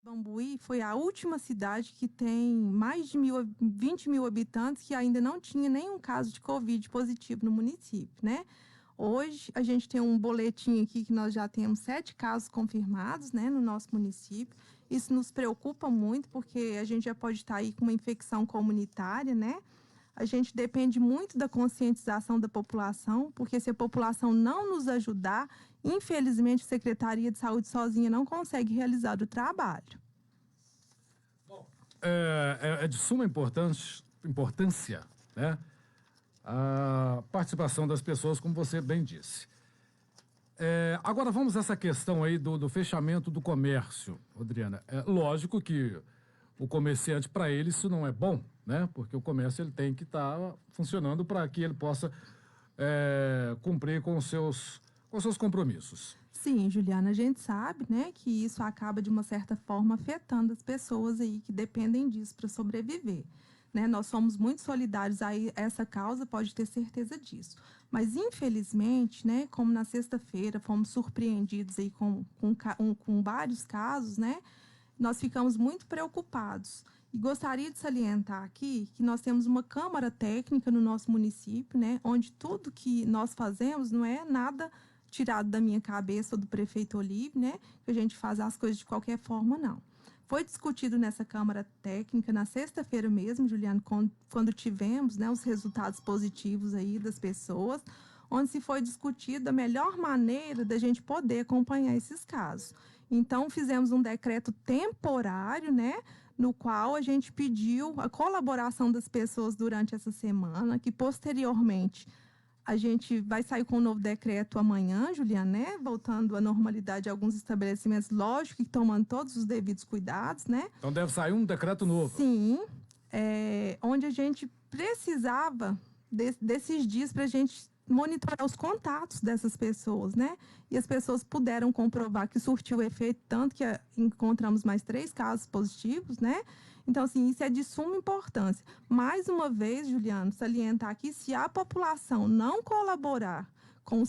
Bambuí foi a última cidade que tem mais de 20 mil habitantes que ainda não tinha nenhum caso de Covid positivo no município, né? Hoje, a gente tem um boletim aqui que nós já temos 7 casos confirmados, né, no nosso município. Isso nos preocupa muito, porque a gente já pode estar aí com uma infecção comunitária, né? A gente depende muito da conscientização da população, porque se a população não nos ajudar, infelizmente, a Secretaria de Saúde sozinha não consegue realizar o trabalho. Bom, é de suma importância, né, a participação das pessoas, como você bem disse. Agora vamos a essa questão aí do fechamento do comércio, Adriana. É lógico que o comerciante, para ele, isso não é bom, né? Porque o comércio ele tem que estar funcionando para que ele possa cumprir com os seus compromissos. Sim, Juliana, a gente sabe, né, que isso acaba de uma certa forma afetando as pessoas aí que dependem disso para sobreviver. Né? Nós somos muito solidários a essa causa, pode ter certeza disso. Mas, infelizmente, né, como na sexta-feira fomos surpreendidos aí com vários casos, né, nós ficamos muito preocupados. E gostaria de salientar aqui que nós temos uma Câmara Técnica no nosso município, né, onde tudo que nós fazemos não é nada tirado da minha cabeça ou do prefeito Olívio, né, que a gente faz as coisas de qualquer forma, não. Foi discutido nessa Câmara Técnica na sexta-feira mesmo, Juliano, quando tivemos, né, os resultados positivos aí das pessoas, onde se foi discutido a melhor maneira da gente poder acompanhar esses casos. Então, fizemos um decreto temporário, né, no qual a gente pediu a colaboração das pessoas durante essa semana, que posteriormente a gente vai sair com um novo decreto amanhã, Juliana, né? Voltando à normalidade de alguns estabelecimentos, lógico que tomando todos os devidos cuidados, né? Então deve sair um decreto novo. Sim, onde a gente precisava desses dias para a gente monitorar os contatos dessas pessoas, né? E as pessoas puderam comprovar que surtiu efeito, tanto que encontramos mais 3 casos positivos, né? Então, assim, isso é de suma importância. Mais uma vez, Juliano, salientar aqui, se a população não colaborar com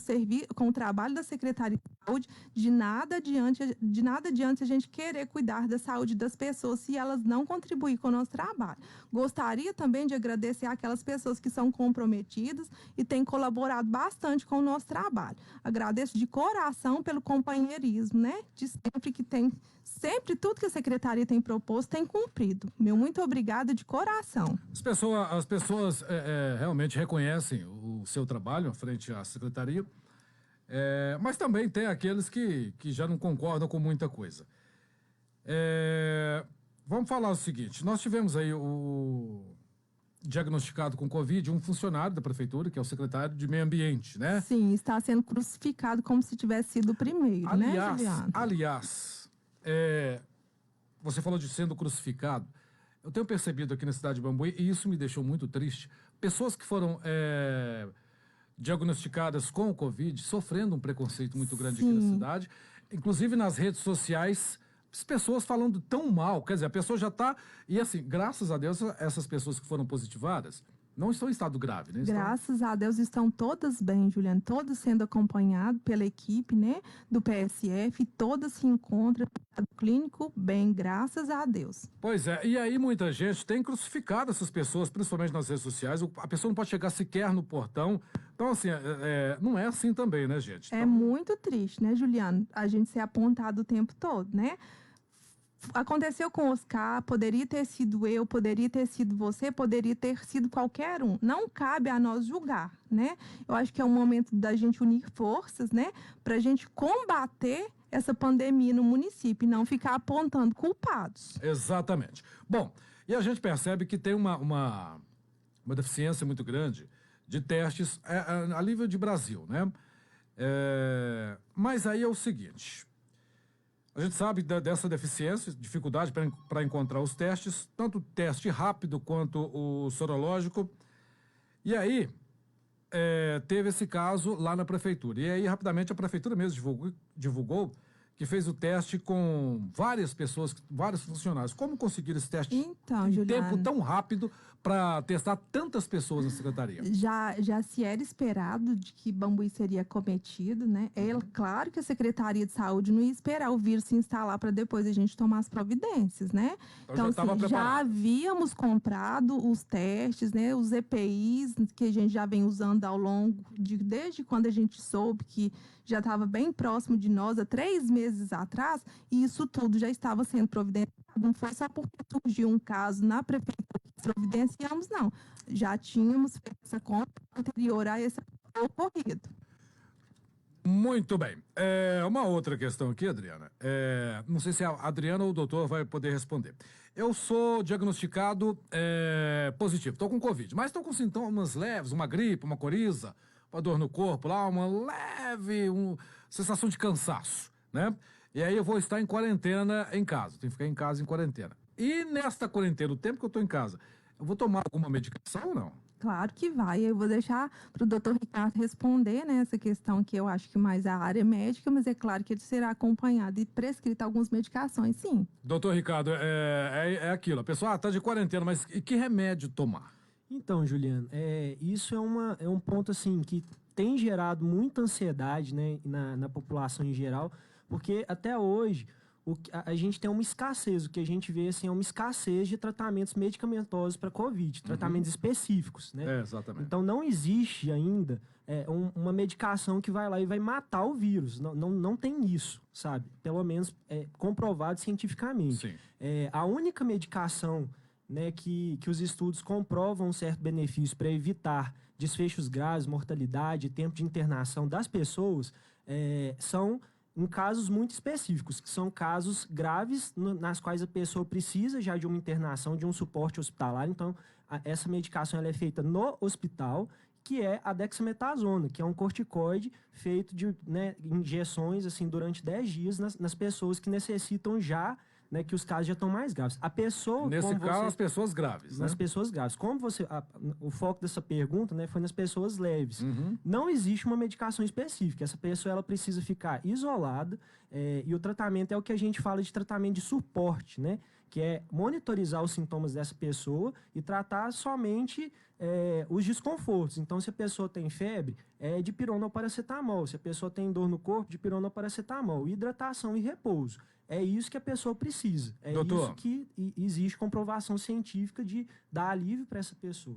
o trabalho da Secretaria de Saúde, de nada adianta a gente querer cuidar da saúde das pessoas se elas não contribuírem com o nosso trabalho. Gostaria também de agradecer aquelas pessoas que são comprometidas e têm colaborado bastante com o nosso trabalho. Agradeço de coração pelo companheirismo, né? De sempre tudo que a Secretaria tem proposto tem cumprido. Meu muito obrigada de coração. As pessoas realmente reconhecem o seu trabalho frente à Secretaria, mas também tem aqueles que já não concordam com muita coisa. Vamos falar o seguinte, nós tivemos aí o diagnosticado com Covid um funcionário da Prefeitura, que é o secretário de Meio Ambiente, né? Sim, está sendo crucificado como se tivesse sido o primeiro, né, Juliana? Aliás, você falou de sendo crucificado. Eu tenho percebido aqui na cidade de Bambuí, e isso me deixou muito triste, pessoas que foram diagnosticadas com o Covid, sofrendo um preconceito muito grande aqui na cidade, inclusive nas redes sociais, as pessoas falando tão mal, quer dizer, a pessoa já está... E assim, graças a Deus, essas pessoas que foram positivadas não estão em estado grave, né? Graças a Deus estão todas bem, Juliana, todas sendo acompanhadas pela equipe, né, do PSF, todas se encontram no clínico bem, graças a Deus. Pois é, e aí muita gente tem crucificado essas pessoas, principalmente nas redes sociais, a pessoa não pode chegar sequer no portão, então assim, não é assim também, né, gente? Então... É muito triste, né, Juliana, a gente ser apontado o tempo todo, né? Aconteceu com o Oscar, poderia ter sido eu, poderia ter sido você, poderia ter sido qualquer um. Não cabe a nós julgar, né? Eu acho que é um momento da gente unir forças, né? Para a gente combater essa pandemia no município e não ficar apontando culpados. Exatamente. Bom, e a gente percebe que tem uma deficiência muito grande de testes a nível de Brasil, né? Mas aí é o seguinte... A gente sabe dessa deficiência, dificuldade para encontrar os testes, tanto o teste rápido quanto o sorológico. E aí, teve esse caso lá na Prefeitura. E aí, rapidamente, a Prefeitura mesmo divulgou que fez o teste com várias pessoas, vários funcionários. Como conseguiram esse teste Então, em Juliana, tempo tão rápido para testar tantas pessoas na secretaria? já se era esperado de que Bambuí seria cometido, né? É claro que a Secretaria de Saúde não ia esperar o vírus se instalar para depois a gente tomar as providências, né? Então, já estava assim, já preparado. havíamos comprado os testes, né? Os EPIs que a gente já vem usando ao longo desde quando a gente soube que já estava bem próximo de nós, há 3 meses atrás, e isso tudo já estava sendo providenciado. Não foi só porque surgiu um caso na prefeitura que providenciamos, não. Já tínhamos feito essa compra anterior a esse ocorrido. Muito bem. Uma outra questão aqui, Adriana. Não sei se a Adriana ou o doutor vai poder responder. Eu sou diagnosticado positivo, estou com Covid, mas estou com sintomas leves, uma gripe, uma coriza, uma dor no corpo lá, uma leve sensação de cansaço, né? E aí eu vou estar em quarentena em casa, tenho que ficar em casa em quarentena. E nesta quarentena, o tempo que eu estou em casa, eu vou tomar alguma medicação ou não? Claro que vai. Eu vou deixar para o doutor Ricardo responder, né, essa questão que eu acho que mais é a área médica, mas é claro que ele será acompanhado e prescrito algumas medicações, sim. Doutor Ricardo, é aquilo, a pessoa está de quarentena, mas e que remédio tomar? Então, Juliano, isso é um ponto assim que tem gerado muita ansiedade, né, na população em geral, porque até hoje a gente tem uma escassez, o que a gente vê assim, é uma escassez de tratamentos medicamentosos para Covid, tratamentos específicos, né? Exatamente. Então não existe ainda uma medicação que vai lá e vai matar o vírus, não tem isso, sabe? Pelo menos comprovado cientificamente. Sim. A única medicação, né, que os estudos comprovam um certo benefício para evitar desfechos graves, mortalidade, tempo de internação das pessoas, são em casos muito específicos, que são casos graves nas quais a pessoa precisa já de uma internação, de um suporte hospitalar. Então, essa medicação ela é feita no hospital, que é a dexametasona, que é um corticoide feito de, né, injeções assim, durante 10 dias nas pessoas que necessitam já, né, que os casos já estão mais graves. A pessoa, nesse caso, as pessoas graves, nas né? pessoas graves. Como o foco dessa pergunta, né, foi nas pessoas leves. Não existe uma medicação específica. Essa pessoa ela precisa ficar isolada e o tratamento é o que a gente fala de tratamento de suporte, né, que é monitorizar os sintomas dessa pessoa e tratar somente os desconfortos. Então, se a pessoa tem febre, é de pirona ou paracetamol. Se a pessoa tem dor no corpo, de pirona ou paracetamol. Hidratação e repouso. É isso que a pessoa precisa. Doutor, isso que existe comprovação científica de dar alívio para essa pessoa.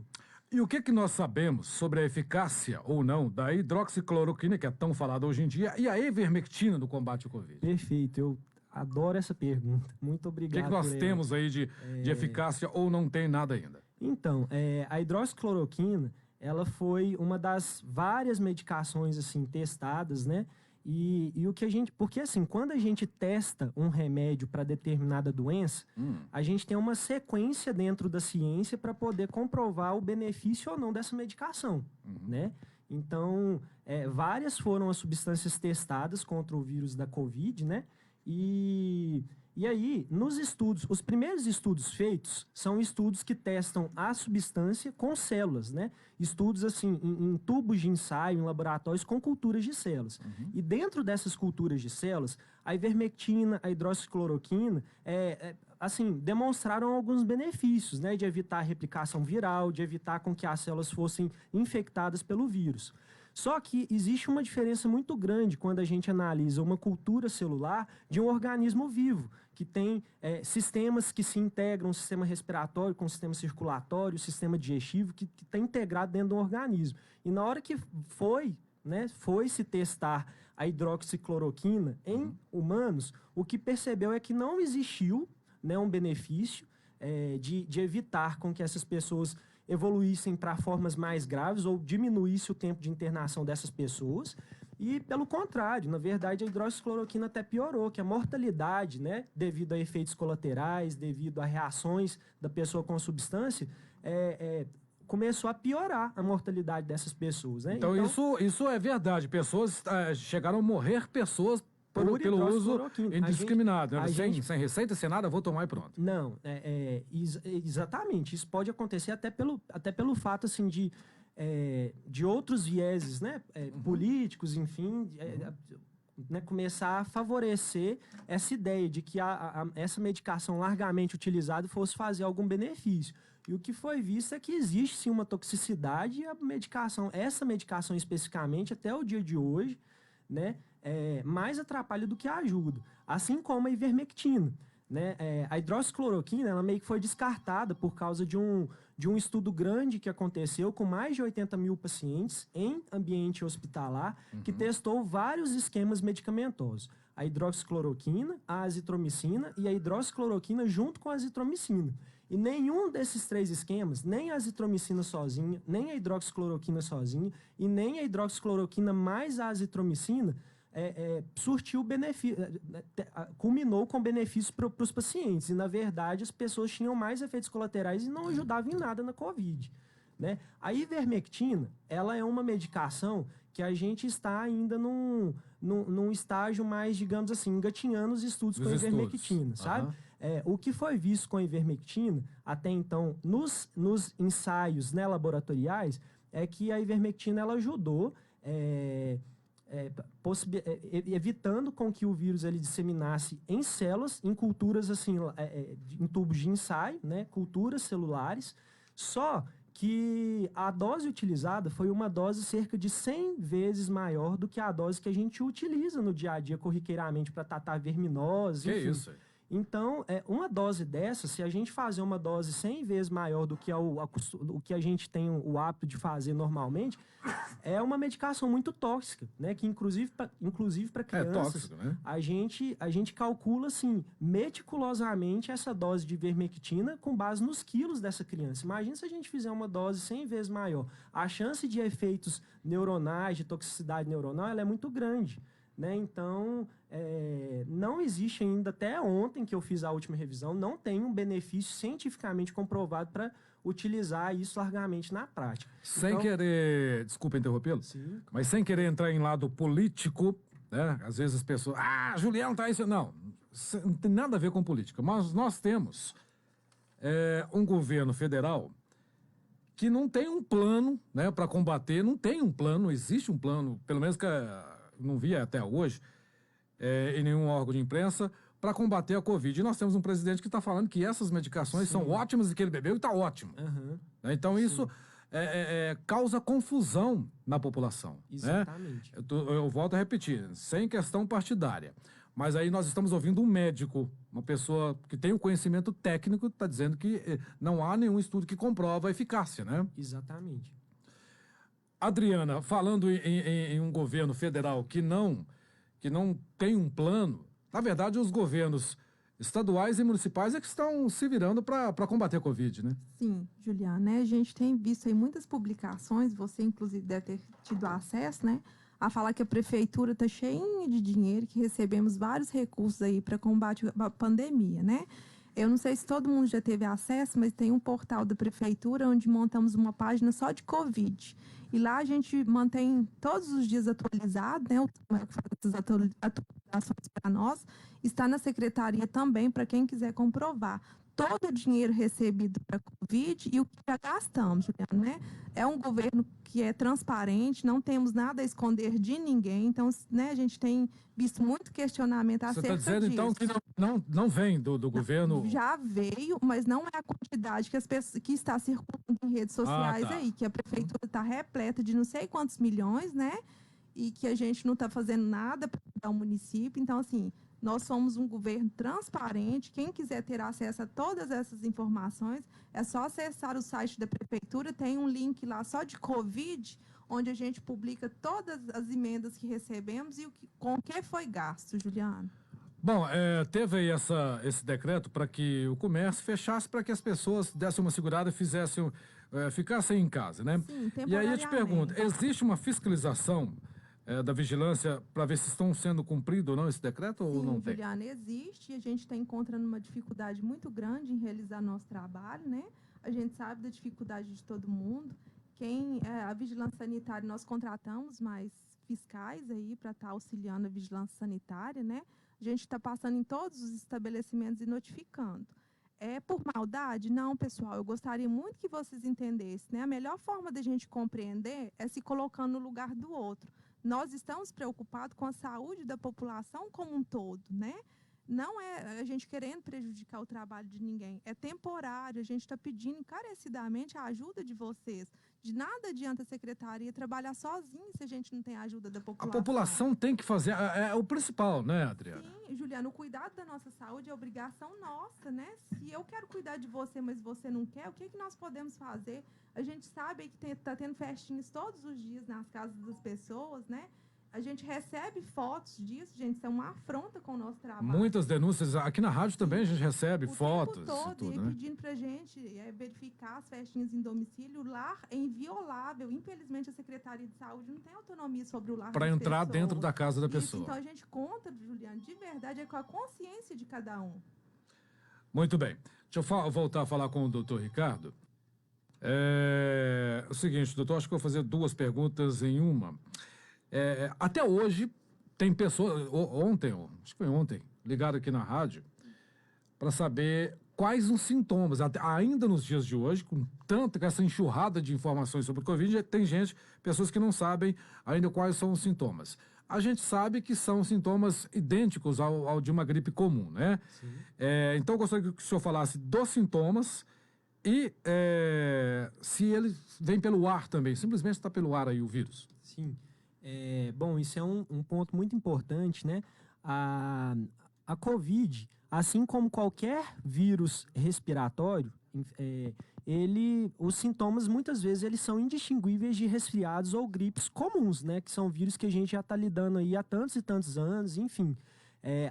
E o que nós sabemos sobre a eficácia ou não da hidroxicloroquina, que é tão falada hoje em dia, e a ivermectina no combate ao Covid? Perfeito, eu adoro essa pergunta. Muito obrigado. O que nós temos aí de eficácia ou não tem nada ainda? Então, a hidroxicloroquina, ela foi uma das várias medicações assim testadas, né? E o que a gente... Porque, assim, quando a gente testa um remédio para determinada doença, a gente tem uma sequência dentro da ciência para poder comprovar o benefício ou não dessa medicação, né? Então, várias foram as substâncias testadas contra o vírus da Covid, né? E aí, nos estudos, os primeiros estudos feitos são estudos que testam a substância com células, né? Estudos, assim, em tubos de ensaio, em laboratórios com culturas de células. E dentro dessas culturas de células, a ivermectina, a hidroxicloroquina, assim, demonstraram alguns benefícios, né? De evitar a replicação viral, de evitar com que as células fossem infectadas pelo vírus. Só que existe uma diferença muito grande quando a gente analisa uma cultura celular de um organismo vivo, que tem sistemas que se integram, um sistema respiratório com um sistema circulatório, sistema digestivo, que está integrado dentro de um organismo. E na hora que foi se testar a hidroxicloroquina em humanos, o que percebeu é que não existiu, né, um benefício de evitar com que essas pessoas evoluíssem para formas mais graves ou diminuísse o tempo de internação dessas pessoas. E, pelo contrário, na verdade, a hidroxicloroquina até piorou, que a mortalidade, né, devido a efeitos colaterais, devido a reações da pessoa com a substância, começou a piorar a mortalidade dessas pessoas, né? Então isso é verdade. Pessoas chegaram a morrer pelo uso indiscriminado, né? Sem receita, sem nada, vou tomar e pronto. Não, exatamente. Isso pode acontecer até pelo fato assim, de outros vieses, né? Políticos, enfim, né, começar a favorecer essa ideia de que essa medicação largamente utilizada fosse fazer algum benefício. E o que foi visto é que existe sim uma toxicidade e essa medicação especificamente, até o dia de hoje, né, mais atrapalha do que ajuda. Assim como a ivermectina. Né? A hidroxicloroquina, ela meio que foi descartada por causa de um estudo grande que aconteceu com mais de 80 mil pacientes em ambiente hospitalar, que testou vários esquemas medicamentosos. A hidroxicloroquina, a azitromicina e a hidroxicloroquina junto com a azitromicina. E nenhum desses 3 esquemas, nem a azitromicina sozinha, nem a hidroxicloroquina sozinha e nem a hidroxicloroquina mais a azitromicina, surtiu benefício, culminou com benefícios para os pacientes. E, na verdade, as pessoas tinham mais efeitos colaterais e não ajudavam em nada na Covid. Né? A ivermectina, ela é uma medicação que a gente está ainda num estágio mais, digamos assim, engatinhando os estudos com a ivermectina, sabe? O que foi visto com a ivermectina, até então, nos ensaios, né, laboratoriais, é que a ivermectina ela ajudou evitando com que o vírus ele disseminasse em células, em culturas assim, em tubos de ensaio, né, culturas celulares, só que a dose utilizada foi uma dose cerca de 100 vezes maior do que a dose que a gente utiliza no dia a dia corriqueiramente para tratar verminose, enfim. Que isso? Então, uma dose dessa, se a gente fazer uma dose 100 vezes maior do que o que a gente tem o hábito de fazer normalmente, é uma medicação muito tóxica, né? Que inclusive para crianças, tóxico, né? a gente calcula assim, meticulosamente essa dose de ivermectina com base nos quilos dessa criança. Imagina se a gente fizer uma dose 100 vezes maior. A chance de efeitos neuronais, de toxicidade neuronal, ela é muito grande. Né? Então, não existe ainda, até ontem que eu fiz a última revisão, não tem um benefício cientificamente comprovado para utilizar isso largamente na prática. Sem querer, desculpa interrompê-lo, mas sem querer entrar em lado político, né? Às vezes as pessoas, Juliano tá isso. Não tem nada a ver com política, mas nós temos um governo federal que não tem um plano, né, para combater, não tem um plano, não existe um plano, pelo menos que não via até hoje, em nenhum órgão de imprensa, para combater a Covid. E nós temos um presidente que está falando que essas medicações são ótimas e que ele bebeu e está ótimo. Então, isso causa confusão na população. Exatamente. Né? Eu volto a repetir, sem questão partidária. Mas aí nós estamos ouvindo um médico, uma pessoa que tem o conhecimento técnico, está dizendo que não há nenhum estudo que comprova a eficácia, né? Exatamente. Adriana, falando em um governo federal que não tem um plano, na verdade, os governos estaduais e municipais é que estão se virando para combater a Covid, né? Sim, Juliana, né? A gente tem visto aí muitas publicações, você inclusive deve ter tido acesso, né? A falar que a prefeitura está cheinha de dinheiro, que recebemos vários recursos aí para combate à pandemia, né? Eu não sei se todo mundo já teve acesso, mas tem um portal da prefeitura onde montamos uma página só de Covid. E lá a gente mantém todos os dias atualizado, né? O que faz essas atualizações para nós. Está na secretaria também, para quem quiser comprovar. Todo o dinheiro recebido para a Covid e o que já gastamos, Juliana, né? É um governo que é transparente, não temos nada a esconder de ninguém. Então, né, a gente tem visto muito questionamento acerca disso. Você está dizendo, então, que não vem do governo... Já veio, mas não é a quantidade que está circulando em redes sociais aí, que a prefeitura está repleta de não sei quantos milhões, né? E que a gente não está fazendo nada para ajudar o município. Então, assim, nós somos um governo transparente. Quem quiser ter acesso a todas essas informações, é só acessar o site da prefeitura. Tem um link lá só de Covid, onde a gente publica todas as emendas que recebemos e com o que foi gasto, Juliana. Bom, teve aí esse decreto para que o comércio fechasse, para que as pessoas dessem uma segurada e ficassem em casa, né? Sim, e aí eu te pergunto, existe uma fiscalização da vigilância para ver se estão sendo cumprido ou não esse decreto? Sim, ou não tem? Juliana, existe e a gente está encontrando uma dificuldade muito grande em realizar nosso trabalho, né? A gente sabe da dificuldade de todo mundo. A vigilância sanitária, nós contratamos mais fiscais aí para estar auxiliando a vigilância sanitária, né? A gente está passando em todos os estabelecimentos e notificando. É por maldade? Não, pessoal. Eu gostaria muito que vocês entendessem, né? A melhor forma da gente compreender é se colocando no lugar do outro. nós estamos preocupados com a saúde da população como um todo, né? Não é a gente querendo prejudicar o trabalho de ninguém, é temporário, a gente está pedindo encarecidamente a ajuda de vocês. De nada adianta a secretaria trabalhar sozinha se a gente não tem a ajuda da A população. população tem que fazer, é o principal, né, Adriana? Sim, Juliana, o cuidado da nossa saúde é obrigação nossa, né? Se eu quero cuidar de você, mas você não quer, o que nós podemos fazer? A gente sabe que está tendo festinhas todos os dias nas casas das pessoas, né? A gente recebe fotos disso, gente, isso é uma afronta com o nosso trabalho. Muitas denúncias, aqui na rádio também a gente recebe fotos. O tempo todo, tudo, e né? pedindo pra gente verificar as festinhas em domicílio. O lar é inviolável. Infelizmente, a Secretaria de Saúde não tem autonomia sobre o lar Para das entrar pessoas. dentro da casa da Isso, pessoa. então, a gente conta, Juliana, de verdade, é com a consciência de cada um. Muito bem. Deixa eu voltar a falar com o doutor Ricardo. É o seguinte, doutor, acho que eu vou fazer duas perguntas em uma. Até hoje, tem pessoas, acho que foi ontem, ligaram aqui na rádio, para saber quais os sintomas. Ainda nos dias de hoje, com essa enxurrada de informações sobre o Covid, tem pessoas que não sabem ainda quais são os sintomas. A gente sabe que são sintomas idênticos ao de uma gripe comum, né? Então, eu gostaria que o senhor falasse dos sintomas e se ele vem pelo ar também. Simplesmente está pelo ar aí o vírus. Sim. Bom, isso é um ponto muito importante, né? A Covid, assim como qualquer vírus respiratório, os sintomas muitas vezes eles são indistinguíveis de resfriados ou gripes comuns, né? Que são vírus que a gente já está lidando aí há tantos e tantos anos, enfim.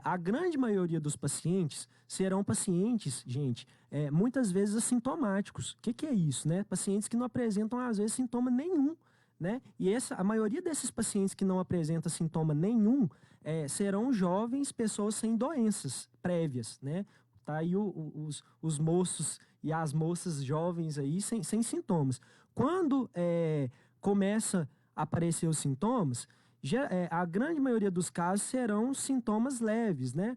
A grande maioria dos pacientes serão pacientes, gente, muitas vezes assintomáticos. O que é isso, né? Pacientes que não apresentam, às vezes, sintoma nenhum, né? E a maioria desses pacientes que não apresentam sintoma nenhum serão jovens, pessoas sem doenças prévias, né? Tá aí os moços e as moças jovens aí sem sintomas. Quando começa a aparecer os sintomas, a grande maioria dos casos serão sintomas leves, né?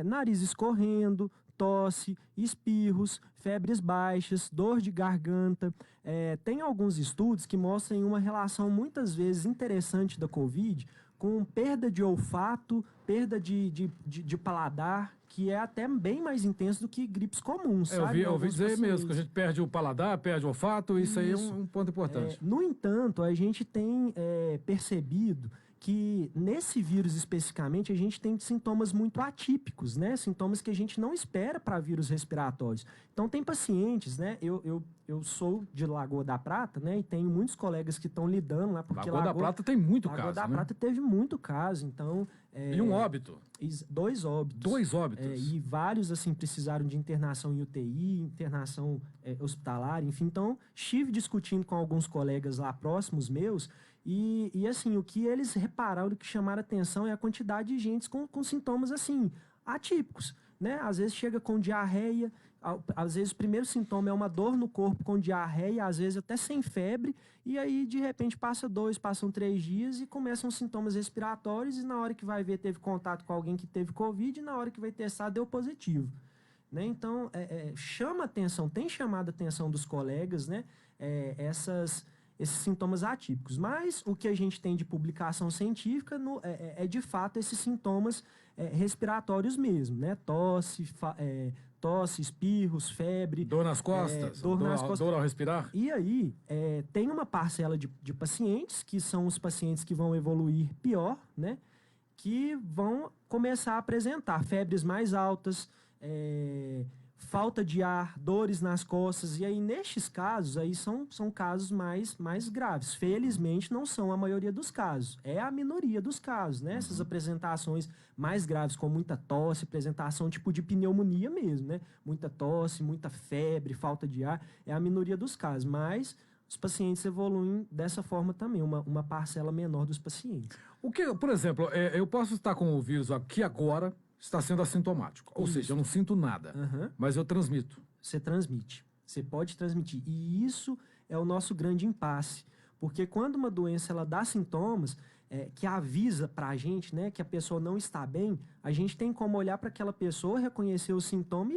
Nariz escorrendo, tosse, espirros, febres baixas, dor de garganta. Tem alguns estudos que mostram uma relação muitas vezes interessante da Covid com perda de olfato, perda de paladar, que é até bem mais intenso do que gripes comuns, sabe? Eu ouvi dizer mesmo que a gente perde o paladar, perde o olfato, isso aí é um ponto importante. No entanto, a gente tem percebido que nesse vírus especificamente a gente tem sintomas muito atípicos, né? Sintomas que a gente não espera para vírus respiratórios. Então tem pacientes, né? Eu sou de Lagoa da Prata, né? E tenho muitos colegas que estão lidando lá, porque Lagoa da Prata tem muito caso, Lagoa da né? Prata teve muito caso, então... E um óbito. 2 óbitos. 2 óbitos. E vários, assim, precisaram de internação em UTI, internação hospitalar, enfim. Então, estive discutindo com alguns colegas lá próximos meus e assim, o que eles repararam, o que chamaram atenção é a quantidade de gente com sintomas, assim, atípicos, né? Às vezes chega com diarreia, às vezes o primeiro sintoma é uma dor no corpo com diarreia, às vezes até sem febre, e aí de repente passam 3 dias e começam sintomas respiratórios e na hora que vai ver teve contato com alguém que teve Covid e na hora que vai testar deu positivo, né? Então, chama atenção, tem chamado a atenção dos colegas, né? Esses sintomas atípicos, mas o que a gente tem de publicação científica é de fato esses sintomas respiratórios mesmo, né? Tosse, espirros, febre. Dor nas costas? Dor ao respirar? E aí, tem uma parcela de pacientes, que são os pacientes que vão evoluir pior, né? Que vão começar a apresentar febres mais altas, falta de ar, dores nas costas. E aí, nestes casos, aí são casos mais graves. Felizmente, não são a maioria dos casos. É a minoria dos casos, né? Essas apresentações mais graves, com muita tosse, apresentação tipo de pneumonia mesmo, né? Muita tosse, muita febre, falta de ar, é a minoria dos casos. Mas os pacientes evoluem dessa forma também, uma parcela menor dos pacientes. Por exemplo, eu posso estar com o vírus aqui agora, está sendo assintomático. Ou seja, eu não sinto nada, mas eu transmito. Você transmite. Você pode transmitir. E isso é o nosso grande impasse. Porque quando uma doença ela dá sintomas que avisa para a gente, né, que a pessoa não está bem, a gente tem como olhar para aquela pessoa, reconhecer o sintoma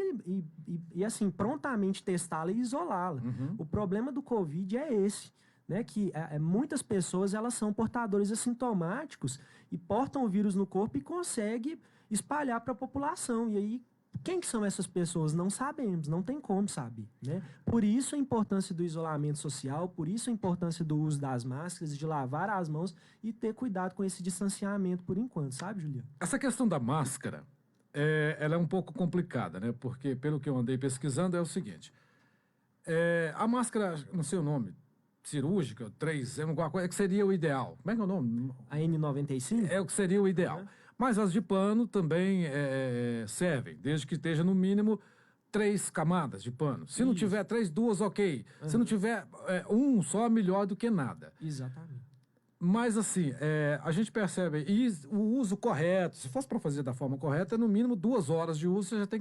e assim, prontamente testá-la e isolá-la. O problema do Covid é esse. né, que muitas pessoas elas são portadores assintomáticos e portam o vírus no corpo e conseguem espalhar para a população. E aí, quem que são essas pessoas? Não sabemos, não tem como saber, né? Por isso a importância do isolamento social, por isso a importância do uso das máscaras, de lavar as mãos e ter cuidado com esse distanciamento por enquanto, sabe, Juliano? Essa questão da máscara, ela é um pouco complicada, né? Porque, pelo que eu andei pesquisando, é o seguinte. A máscara, não sei o nome, cirúrgica, 3M, alguma coisa, que seria o ideal. Como é que é o nome? A N95? É o que seria o ideal. Mas as de pano também servem, desde que esteja no mínimo 3 camadas de pano. Se não tiver 3, 2, ok. Se não tiver um só, melhor do que nada. Exatamente. Mas assim, a gente percebe, e o uso correto, se fosse para fazer da forma correta, no mínimo 2 horas de uso, você já teria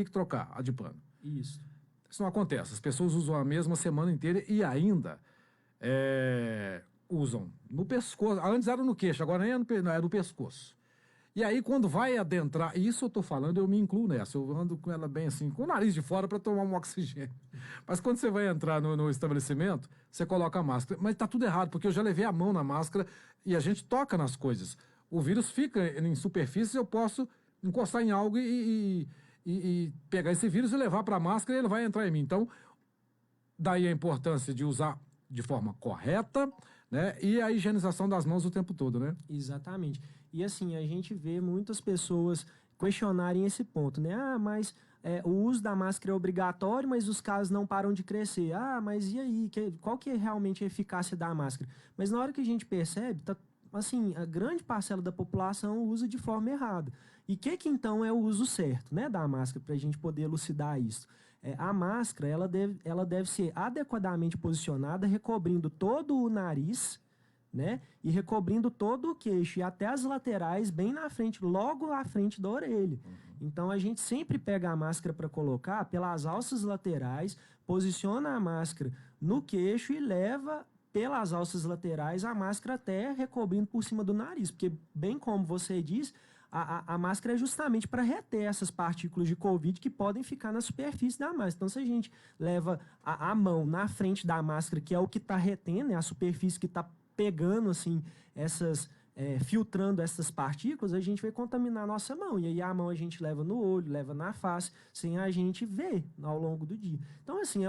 que trocar a de pano. Isso. Isso não acontece. As pessoas usam a mesma semana inteira e ainda usam no pescoço. Antes era no queixo, agora nem é no pescoço. E aí, quando vai adentrar, isso eu estou falando, eu me incluo nessa, eu ando com ela bem assim, com o nariz de fora para tomar um oxigênio. Mas quando você vai entrar no estabelecimento, você coloca a máscara. Mas está tudo errado, porque eu já levei a mão na máscara e a gente toca nas coisas. O vírus fica em superfícies, eu posso encostar em algo e pegar esse vírus e levar para a máscara e ele vai entrar em mim. Então, daí a importância de usar de forma correta, né? E a higienização das mãos o tempo todo, né? Exatamente. E assim, a gente vê muitas pessoas questionarem esse ponto, né? Mas o uso da máscara é obrigatório, mas os casos não param de crescer. Mas e aí? Qual que é realmente a eficácia da máscara? Mas na hora que a gente percebe, assim, a grande parcela da população usa de forma errada. E que então é o uso certo, né, da máscara, para a gente poder elucidar isso? A máscara, ela deve ser adequadamente posicionada, recobrindo todo o nariz, né? E recobrindo todo o queixo e até as laterais, bem na frente, logo à frente da orelha. Então, a gente sempre pega a máscara para colocar pelas alças laterais, posiciona a máscara no queixo e leva pelas alças laterais a máscara até recobrindo por cima do nariz. Porque, bem como você diz, a máscara é justamente para reter essas partículas de Covid que podem ficar na superfície da máscara. Então, se a gente leva a mão na frente da máscara, que é o que está retendo, é a superfície que está pegando, assim, filtrando essas partículas, a gente vai contaminar a nossa mão. E aí a mão a gente leva no olho, leva na face, sem a gente ver ao longo do dia. Então, assim,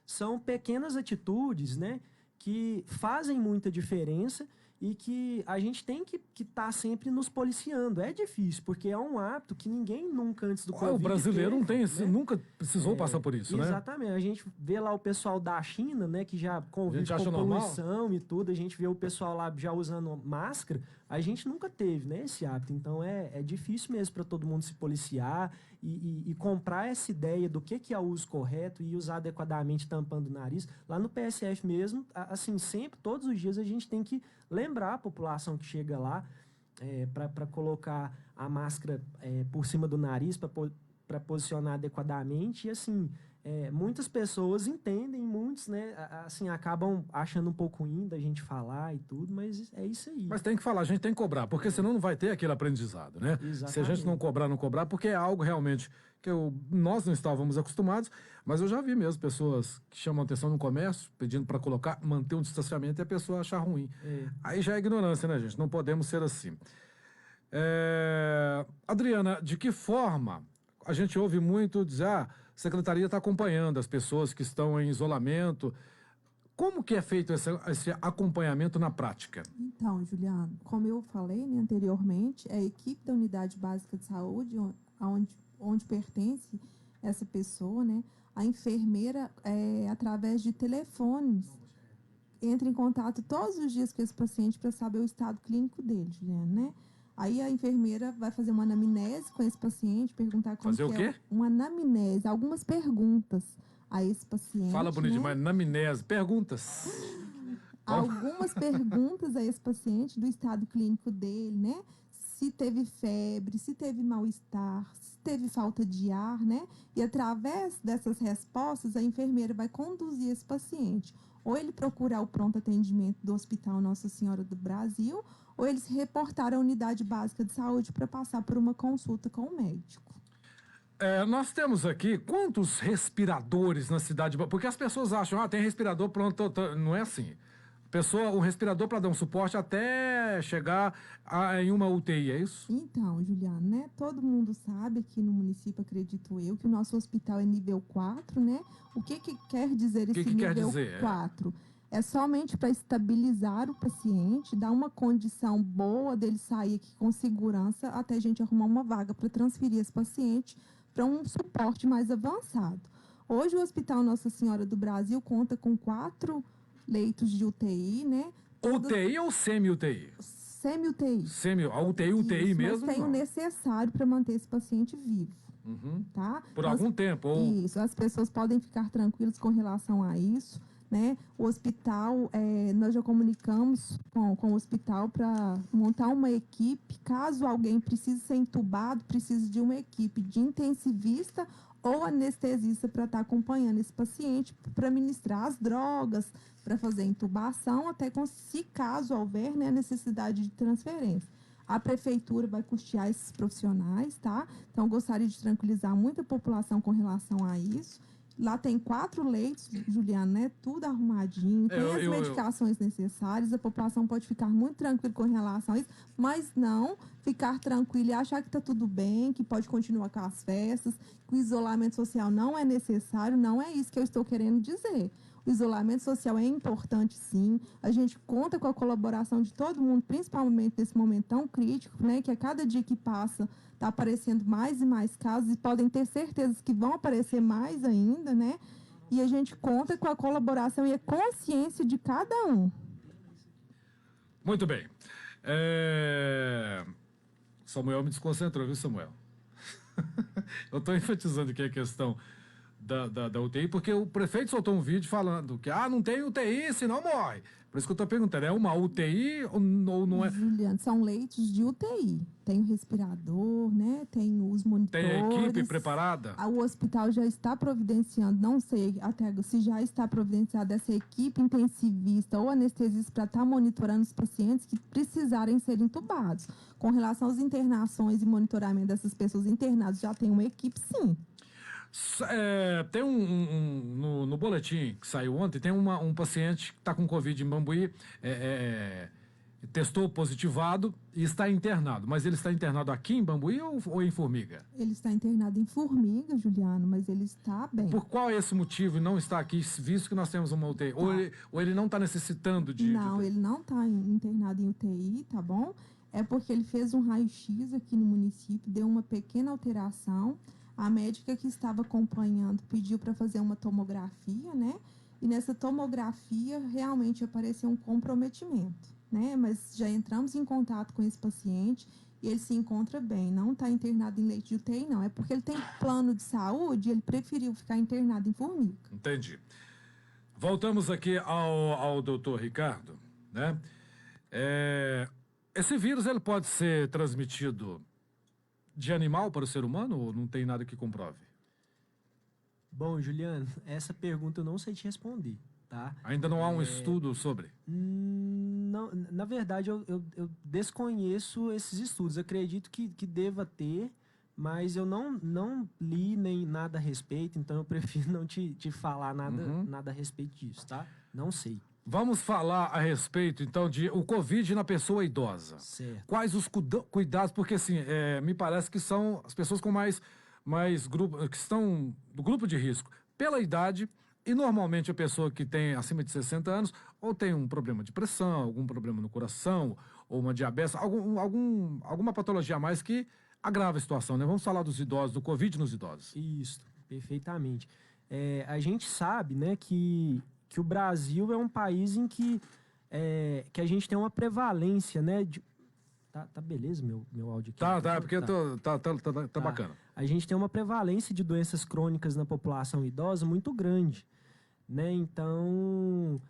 são pequenas atitudes, né, que fazem muita diferença e que a gente tem que estar sempre nos policiando. É difícil, porque é um hábito que ninguém nunca antes do Covid o brasileiro teve, não tem, né? Nunca precisou passar por isso, né? Exatamente. A gente vê lá o pessoal da China, né, que já convive com poluição e tudo, a gente vê o pessoal lá já usando máscara, a gente nunca teve, né, esse hábito. Então é difícil mesmo para todo mundo se policiar e comprar essa ideia do que é o uso correto e usar adequadamente tampando o nariz. Lá no PSF mesmo, assim, sempre, todos os dias a gente tem que lembrar a população que chega lá para colocar a máscara por cima do nariz, para posicionar adequadamente. E assim, muitas pessoas entendem, muitos, né, assim, acabam achando um pouco ruim da gente falar e tudo, mas é isso aí. Mas tem que falar, a gente tem que cobrar, porque senão não vai ter aquele aprendizado, né? Exatamente. Se a gente não cobrar, porque é algo realmente que nós não estávamos acostumados, mas eu já vi mesmo pessoas que chamam atenção no comércio, pedindo para manter um distanciamento e a pessoa achar ruim. Aí já é ignorância, né, gente? Não podemos ser assim. Adriana, de que forma a gente ouve muito dizer, a secretaria está acompanhando as pessoas que estão em isolamento. Como que é feito esse acompanhamento na prática? Então, Juliano, como eu falei, né, anteriormente, a equipe da Unidade Básica de Saúde, onde pertence essa pessoa, né, a enfermeira, através de telefones, entra em contato todos os dias com esse paciente para saber o estado clínico dele, Juliano, né? Aí a enfermeira vai fazer uma anamnese com esse paciente, perguntar como fazer o quê? Uma anamnese, algumas perguntas a esse paciente. Fala bonito, né? Demais, anamnese, perguntas. Algumas perguntas a esse paciente do estado clínico dele, né? Se teve febre, se teve mal-estar, se teve falta de ar, né? E através dessas respostas, a enfermeira vai conduzir esse paciente. Ou ele procurar o pronto atendimento do Hospital Nossa Senhora do Brasil, ou ele se reportar à Unidade Básica de Saúde para passar por uma consulta com o médico. Nós temos aqui quantos respiradores na cidade? Porque as pessoas acham, tem respirador, pronto, não é assim. Um respirador para dar um suporte até chegar em uma UTI, é isso? Então, Juliano, né? Todo mundo sabe aqui no município, acredito eu, que o nosso hospital é nível 4, né? O que quer dizer esse nível quer dizer? 4? É somente para estabilizar o paciente, dar uma condição boa dele sair aqui com segurança até a gente arrumar uma vaga para transferir esse paciente para um suporte mais avançado. Hoje o Hospital Nossa Senhora do Brasil conta com 4 leitos de UTI, né? UTI ou semi-UTI? Semi-UTI. A UTI Isso, mesmo? Mas tem o necessário para manter esse paciente vivo. Tá? Por algum tempo? Isso, as pessoas podem ficar tranquilas com relação a isso. Né? O hospital, nós já comunicamos com o hospital para montar uma equipe, caso alguém precise ser entubado, precise de uma equipe de intensivista ou anestesista para estar acompanhando esse paciente, para ministrar as drogas, para fazer intubação, até se caso houver, né, necessidade de transferência. A prefeitura vai custear esses profissionais, tá? Então, eu gostaria de tranquilizar muita população com relação a isso. Lá tem 4 leitos, Juliano, né? Tudo arrumadinho, tem as medicações necessárias, a população pode ficar muito tranquila com relação a isso, mas não ficar tranquila e achar que está tudo bem, que pode continuar com as festas, que o isolamento social não é necessário, não é isso que eu estou querendo dizer. O isolamento social é importante, sim. A gente conta com a colaboração de todo mundo, principalmente nesse momento tão crítico, né? Que a cada dia que passa está aparecendo mais e mais casos e podem ter certeza que vão aparecer mais ainda, né? E a gente conta com a colaboração e a consciência de cada um. Muito bem. Samuel me desconcentrou, viu, Samuel? Eu estou enfatizando aqui a questão da UTI, porque o prefeito soltou um vídeo falando que não tem UTI, senão morre. Por isso que eu estou perguntando, é uma UTI ou não é? Juliano, são leitos de UTI. Tem o respirador, né? Tem os monitores. Tem a equipe preparada? O hospital já está providenciando, não sei até se já está providenciada essa equipe intensivista ou anestesista para estar monitorando os pacientes que precisarem ser entubados. Com relação às internações e monitoramento dessas pessoas internadas, já tem uma equipe, sim. Tem no boletim que saiu ontem, tem um paciente que está com Covid em Bambuí, testou positivado e está internado. Mas ele está internado aqui em Bambuí ou em Formiga? Ele está internado em Formiga, Juliano, mas ele está bem. Por qual é esse motivo não está aqui, visto que nós temos uma UTI? Tá. Ou ele não está necessitando de... Não, ele não está internado em UTI, tá bom? É porque ele fez um raio-x aqui no município, deu uma pequena alteração. A médica que estava acompanhando pediu para fazer uma tomografia, né? E nessa tomografia realmente apareceu um comprometimento, né? Mas já entramos em contato com esse paciente e ele se encontra bem. Não está internado em leite de UTI, não. É porque ele tem plano de saúde e ele preferiu ficar internado em Formiga. Entendi. Voltamos aqui ao doutor Ricardo, né? Esse vírus, ele pode ser transmitido de animal para o ser humano ou não tem nada que comprove? Bom, Juliano, essa pergunta eu não sei te responder, tá? Ainda não há um estudo sobre? Não, na verdade, eu desconheço esses estudos. Acredito que deva ter, mas eu não li nem nada a respeito, então eu prefiro não te falar nada a respeito disso, tá? Não sei. Vamos falar a respeito, então, de o Covid na pessoa idosa. Certo. Quais os cuidados? Porque, assim, me parece que são as pessoas com mais grupo, que estão do grupo de risco pela idade, e normalmente a pessoa que tem acima de 60 anos ou tem um problema de pressão, algum problema no coração, ou uma diabetes, alguma patologia a mais que agrava a situação, né? Vamos falar dos idosos, do Covid nos idosos. Isso, perfeitamente. A gente sabe, né, que o Brasil é um país em que a gente tem uma prevalência, né? Tá beleza meu áudio aqui? Tá, porque tá bacana. A gente tem uma prevalência de doenças crônicas na população idosa muito grande, né? Então,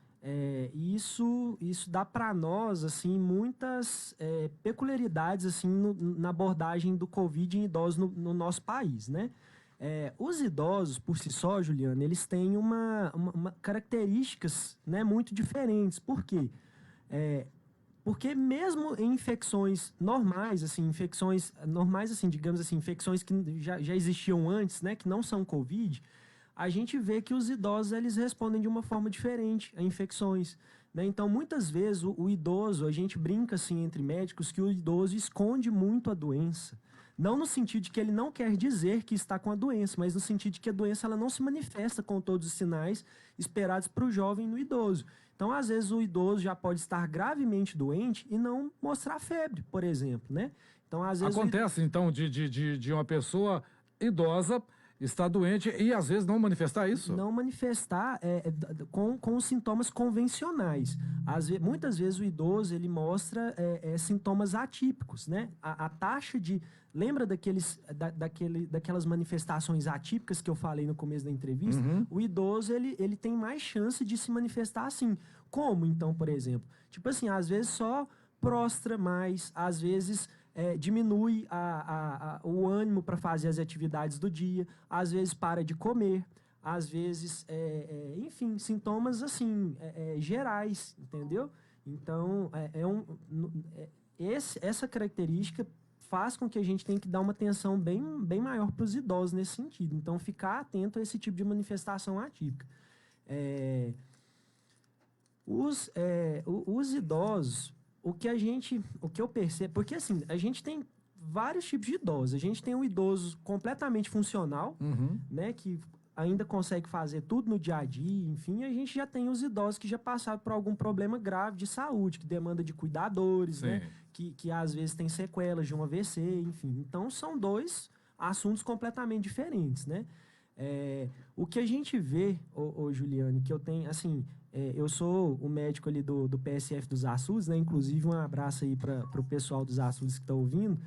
isso dá para nós, assim, muitas peculiaridades, assim, na abordagem do Covid em idosos no nosso país, né? Os idosos, por si só, Juliana, eles têm uma características, né, muito diferentes. Por quê? Porque mesmo em infecções normais, assim, digamos assim, infecções que já existiam antes, né, que não são Covid, a gente vê que os idosos eles respondem de uma forma diferente a infecções, né? Então, muitas vezes, o idoso, a gente brinca assim entre médicos que o idoso esconde muito a doença. Não no sentido de que ele não quer dizer que está com a doença, mas no sentido de que a doença ela não se manifesta com todos os sinais esperados para o jovem e no idoso. Então, às vezes, o idoso já pode estar gravemente doente e não mostrar febre, por exemplo, né? Então, às vezes... Acontece, então, de uma pessoa idosa estar doente e, às vezes, não manifestar isso? Não manifestar com os sintomas convencionais. Muitas vezes, o idoso, ele mostra sintomas atípicos, né? A taxa de... Lembra daquelas manifestações atípicas que eu falei no começo da entrevista? Uhum. O idoso, ele tem mais chance de se manifestar assim. Como, então, por exemplo? Tipo assim, às vezes só prostra mais, às vezes diminui o ânimo para fazer as atividades do dia, às vezes para de comer, às vezes, enfim, sintomas assim, gerais, entendeu? Então, essa característica faz com que a gente tenha que dar uma atenção bem maior para os idosos nesse sentido. Então, ficar atento a esse tipo de manifestação atípica. Os idosos, o que eu percebo... Porque, assim, a gente tem vários tipos de idosos. A gente tem um idoso completamente funcional, uhum, né, que ainda consegue fazer tudo no dia a dia, enfim. E a gente já tem os idosos que já passaram por algum problema grave de saúde, que demanda de cuidadores, sim, né? Que às vezes tem sequelas de um AVC, enfim. Então, são dois assuntos completamente diferentes, né? O que a gente vê, Juliane, que eu tenho, assim, eu sou o médico ali do PSF dos Açudes, né? Inclusive, um abraço aí para o pessoal dos Açudes que está ouvindo.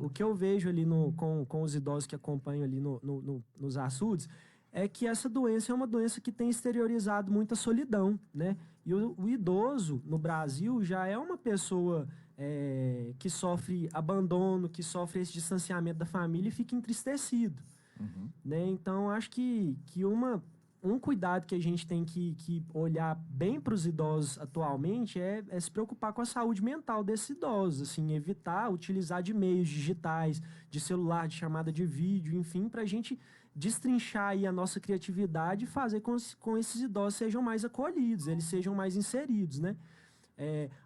O que eu vejo ali com os idosos que acompanham ali nos açudes é que essa doença é uma doença que tem exteriorizado muita solidão, né? E o idoso no Brasil já é uma pessoa que sofre abandono, que sofre esse distanciamento da família e fica entristecido, uhum, né? Então, acho que um cuidado que a gente tem que olhar bem para os idosos atualmente é se preocupar com a saúde mental desses idosos, assim, evitar utilizar de meios digitais, de celular, de chamada de vídeo, enfim, para a gente destrinchar aí a nossa criatividade e fazer com esses idosos sejam mais acolhidos, eles sejam mais inseridos, né?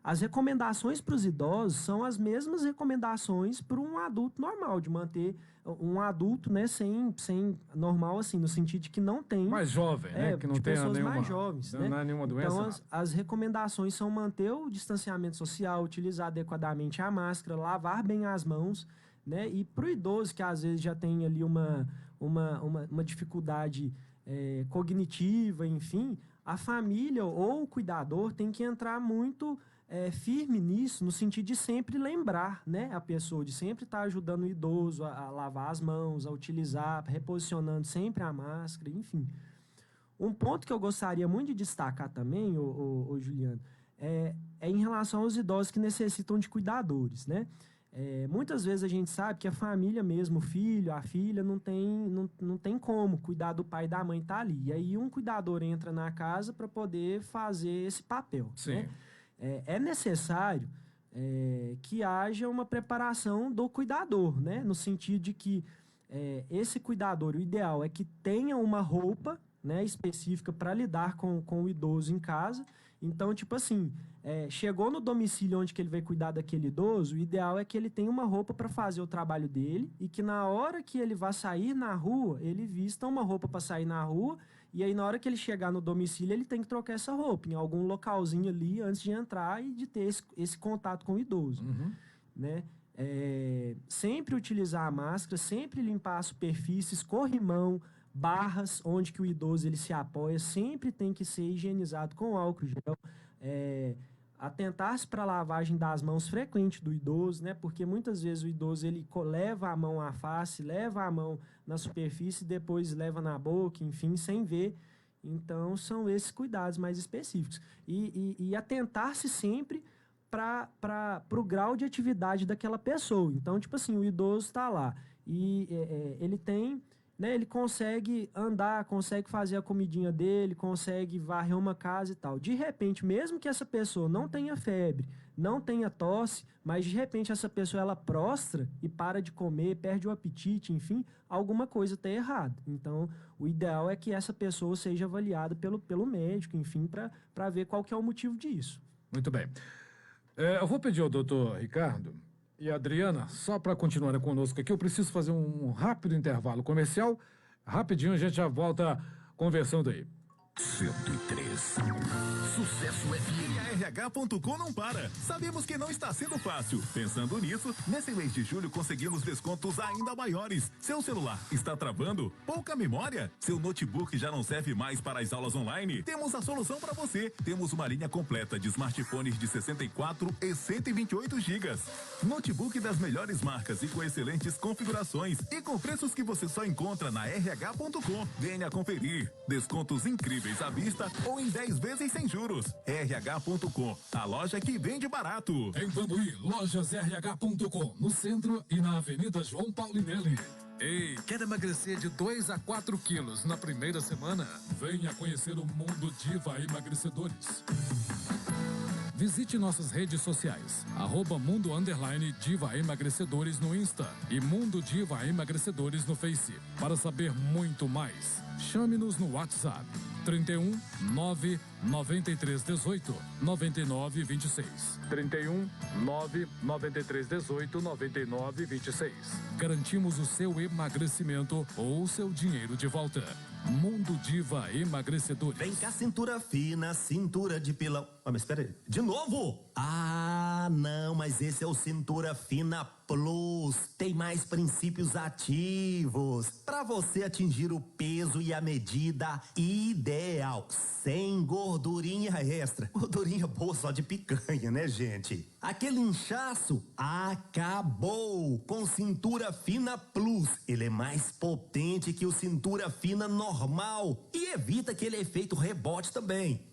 As recomendações para os idosos são as mesmas recomendações para um adulto normal, de manter um adulto, né, sem normal, assim, no sentido de que não tem... mais jovem, né? Que não de tenha pessoas nenhuma, mais jovens, não, né? não é nenhuma doença. Então, as recomendações são manter o distanciamento social, utilizar adequadamente a máscara, lavar bem as mãos, né? E para o idoso, que às vezes já tem ali uma dificuldade cognitiva, enfim, a família ou o cuidador tem que entrar muito firme nisso, no sentido de sempre lembrar, né, a pessoa, de sempre estar ajudando o idoso a lavar as mãos, a utilizar, reposicionando sempre a máscara, enfim. Um ponto que eu gostaria muito de destacar também, Juliano, é em relação aos idosos que necessitam de cuidadores, né? Muitas vezes a gente sabe que a família mesmo, o filho, a filha, não tem como cuidar do pai e da mãe, tá ali. E aí um cuidador entra na casa para poder fazer esse papel, Sim. né? É necessário que haja uma preparação do cuidador, né? No sentido de que esse cuidador, o ideal é que tenha uma roupa, né, específica para lidar com o idoso em casa. Então, tipo assim, chegou no domicílio onde que ele vai cuidar daquele idoso, o ideal é que ele tenha uma roupa para fazer o trabalho dele e que na hora que ele vai sair na rua, ele vista uma roupa para sair na rua. E aí, na hora que ele chegar no domicílio, ele tem que trocar essa roupa em algum localzinho ali antes de entrar e de ter esse contato com o idoso, Uhum. né? Sempre utilizar a máscara, sempre limpar a superfície, escorrimão, barras onde que o idoso ele se apoia, sempre tem que ser higienizado com álcool gel. Atentar-se para a lavagem das mãos frequente do idoso, né? Porque muitas vezes o idoso ele leva a mão à face, leva a mão na superfície, depois leva na boca, enfim, sem ver. Então, são esses cuidados mais específicos. E atentar-se sempre para o grau de atividade daquela pessoa. Então, tipo assim, o idoso está lá e ele tem né, ele consegue andar, consegue fazer a comidinha dele, consegue varrer uma casa e tal. De repente, mesmo que essa pessoa não tenha febre, não tenha tosse, mas de repente essa pessoa ela prostra e para de comer, perde o apetite, enfim, alguma coisa está errada. Então, o ideal é que essa pessoa seja avaliada pelo médico, enfim, para ver qual que é o motivo disso. Muito bem. Eu vou pedir ao doutor Ricardo e a Adriana, só para continuarem conosco aqui, eu preciso fazer um rápido intervalo comercial. Rapidinho a gente já volta conversando aí. 103. Sucesso FM. A RH.com não para. Sabemos que não está sendo fácil. Pensando nisso, nesse mês de julho conseguimos descontos ainda maiores. Seu celular está travando? Pouca memória? Seu notebook já não serve mais para as aulas online? Temos a solução para você. Temos uma linha completa de smartphones de 64 e 128 GB. Notebook das melhores marcas e com excelentes configurações e com preços que você só encontra na RH.com. Venha conferir. Descontos incríveis à vista ou em 10 vezes sem juros. RH.com, a loja que vende barato. Em Bambuí, lojas RH.com, no centro e na Avenida João Paulinelli. Ei, quer emagrecer de 2 a 4 quilos na primeira semana? Venha conhecer o Mundo Diva Emagrecedores. Visite nossas redes sociais, @mundo_diva emagrecedores no Insta e Mundo Diva Emagrecedores no Face. Para saber muito mais, chame-nos no WhatsApp 31 9 93 18 99 26. 31 9 93 18 99 26. Garantimos o seu emagrecimento ou o seu dinheiro de volta. Mundo Diva Emagrecedores. Vem cá, cintura fina, cintura de pilão. Ah, mas espera aí. De novo? Ah, não, mas esse é o Cintura Fina Plus. Tem mais princípios ativos para você atingir o peso e a medida ideal, sem gordurinha extra. Gordurinha boa só de picanha, né, gente? Aquele inchaço acabou com Cintura Fina Plus. Ele é mais potente que o Cintura Fina normal e evita aquele efeito rebote também.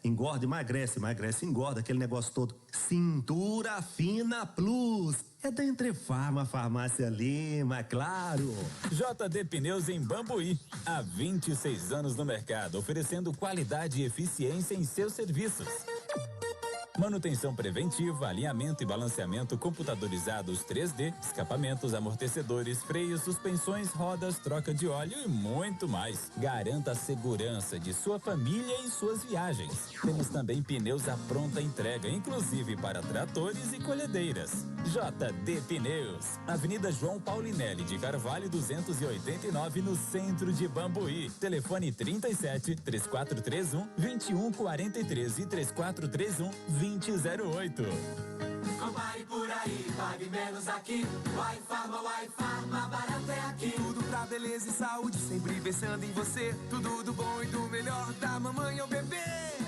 Engorda, emagrece, engorda, aquele negócio todo. Cintura Fina Plus. É da Entrefarma, Farmácia Lima, claro. JD Pneus em Bambuí. Há 26 anos no mercado, oferecendo qualidade e eficiência em seus serviços. Manutenção preventiva, alinhamento e balanceamento computadorizados 3D, escapamentos, amortecedores, freios, suspensões, rodas, troca de óleo e muito mais. Garanta a segurança de sua família em suas viagens. Temos também pneus à pronta entrega, inclusive para tratores e colhedeiras. JD Pneus, Avenida João Paulinelli de Carvalho 289, no centro de Bambuí. Telefone 37 3431 2143 e 3431 2008. Compare por aí, pague menos aqui. Wi Farma, barato é aqui. Tudo pra beleza e saúde, sempre pensando em você. Tudo do bom e do melhor, da mamãe ao bebê.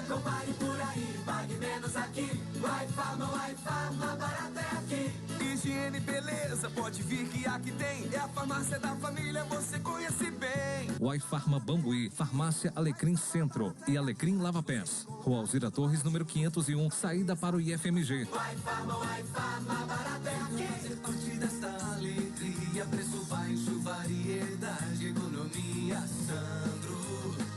Compare por aí, pague menos aqui. Wi Farma, barato é aqui. Higiene e beleza, pode vir que aqui tem. É a farmácia da família, você conhece bem. Wi Farma Bambuí, Farmácia Alecrim Centro e Alecrim Lava Pés. Rua Alzira Torres, número 501, saída para o IFMG. Wi Farma, barato é aqui. Fazer parte dessa alegria, preço baixo, variedade, economia, Sandro.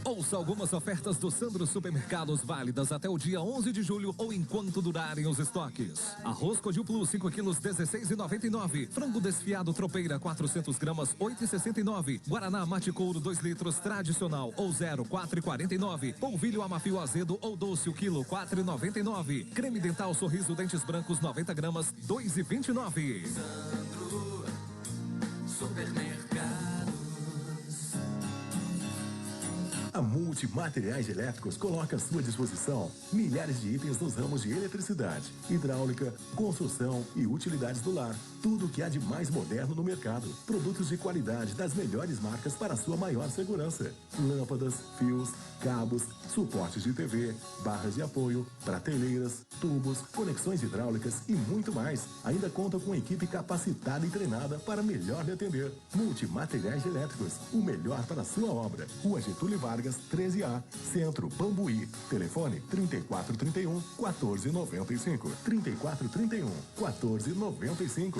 Ouça algumas ofertas do Sandro Supermercados válidas até o dia 11 de julho ou enquanto durarem os estoques. Arroz Codil Plus 5 quilos 16,99. Frango desfiado tropeira 400 gramas 8,69. Guaraná Mate Couro 2 litros tradicional ou 0 4,49. Polvilho Amafio azedo ou doce o quilo 4,99. Creme dental Sorriso Dentes Brancos 90 gramas 2,29. Sandro Supermercados. A Multimateriais Elétricos coloca à sua disposição milhares de itens nos ramos de eletricidade, hidráulica, construção e utilidades do lar. Tudo o que há de mais moderno no mercado. Produtos de qualidade das melhores marcas para a sua maior segurança. Lâmpadas, fios, cabos, suportes de TV, barras de apoio, prateleiras, tubos, conexões hidráulicas e muito mais. Ainda conta com equipe capacitada e treinada para melhor lhe atender. Multimateriais Elétricos, o melhor para a sua obra. Rua Getúlio Vargas, 13A, Centro, Bambuí. Telefone 3431 1495. 3431 1495.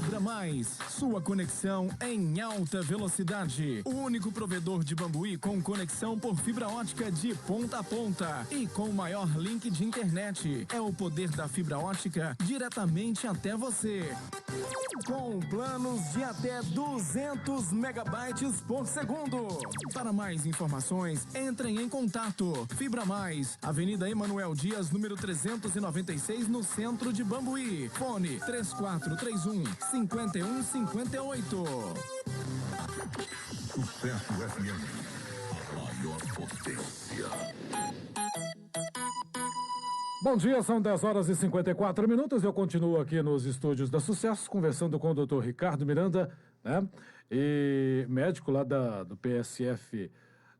Fibra Mais, sua conexão em alta velocidade. O único provedor de Bambuí com conexão por fibra ótica de ponta a ponta e com o maior link de internet. É o poder da fibra ótica diretamente até você. Com planos de até 200 megabytes por segundo. Para mais informações, entrem em contato. Fibra Mais, Avenida Emanuel Dias, número 396, no centro de Bambuí. Fone 3431-5158. Sucesso FM, a maior potência. Bom dia, são 10h54. Eu continuo aqui nos estúdios da Sucesso, conversando com o Dr. Ricardo Miranda, né? E médico lá do PSF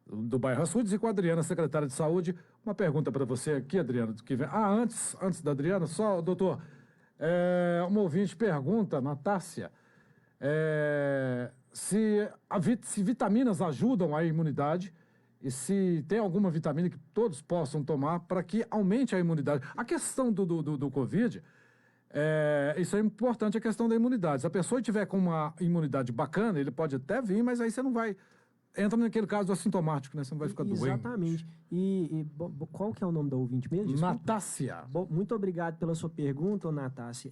do bairro Açudes, e com a Adriana, secretária de Saúde. Uma pergunta para você aqui, Adriana. Antes da Adriana, só, doutor, uma ouvinte pergunta, Natácia, se vitaminas ajudam a imunidade e se tem alguma vitamina que todos possam tomar para que aumente a imunidade. A questão do Covid, isso é importante, a questão da imunidade. Se a pessoa estiver com uma imunidade bacana, ele pode até vir, mas aí você não vai... Entra naquele caso assintomático, né? Você não vai ficar doente. Exatamente. E qual que é o nome da ouvinte mesmo? Desculpa. Natácia. Bom, muito obrigado pela sua pergunta, Natácia.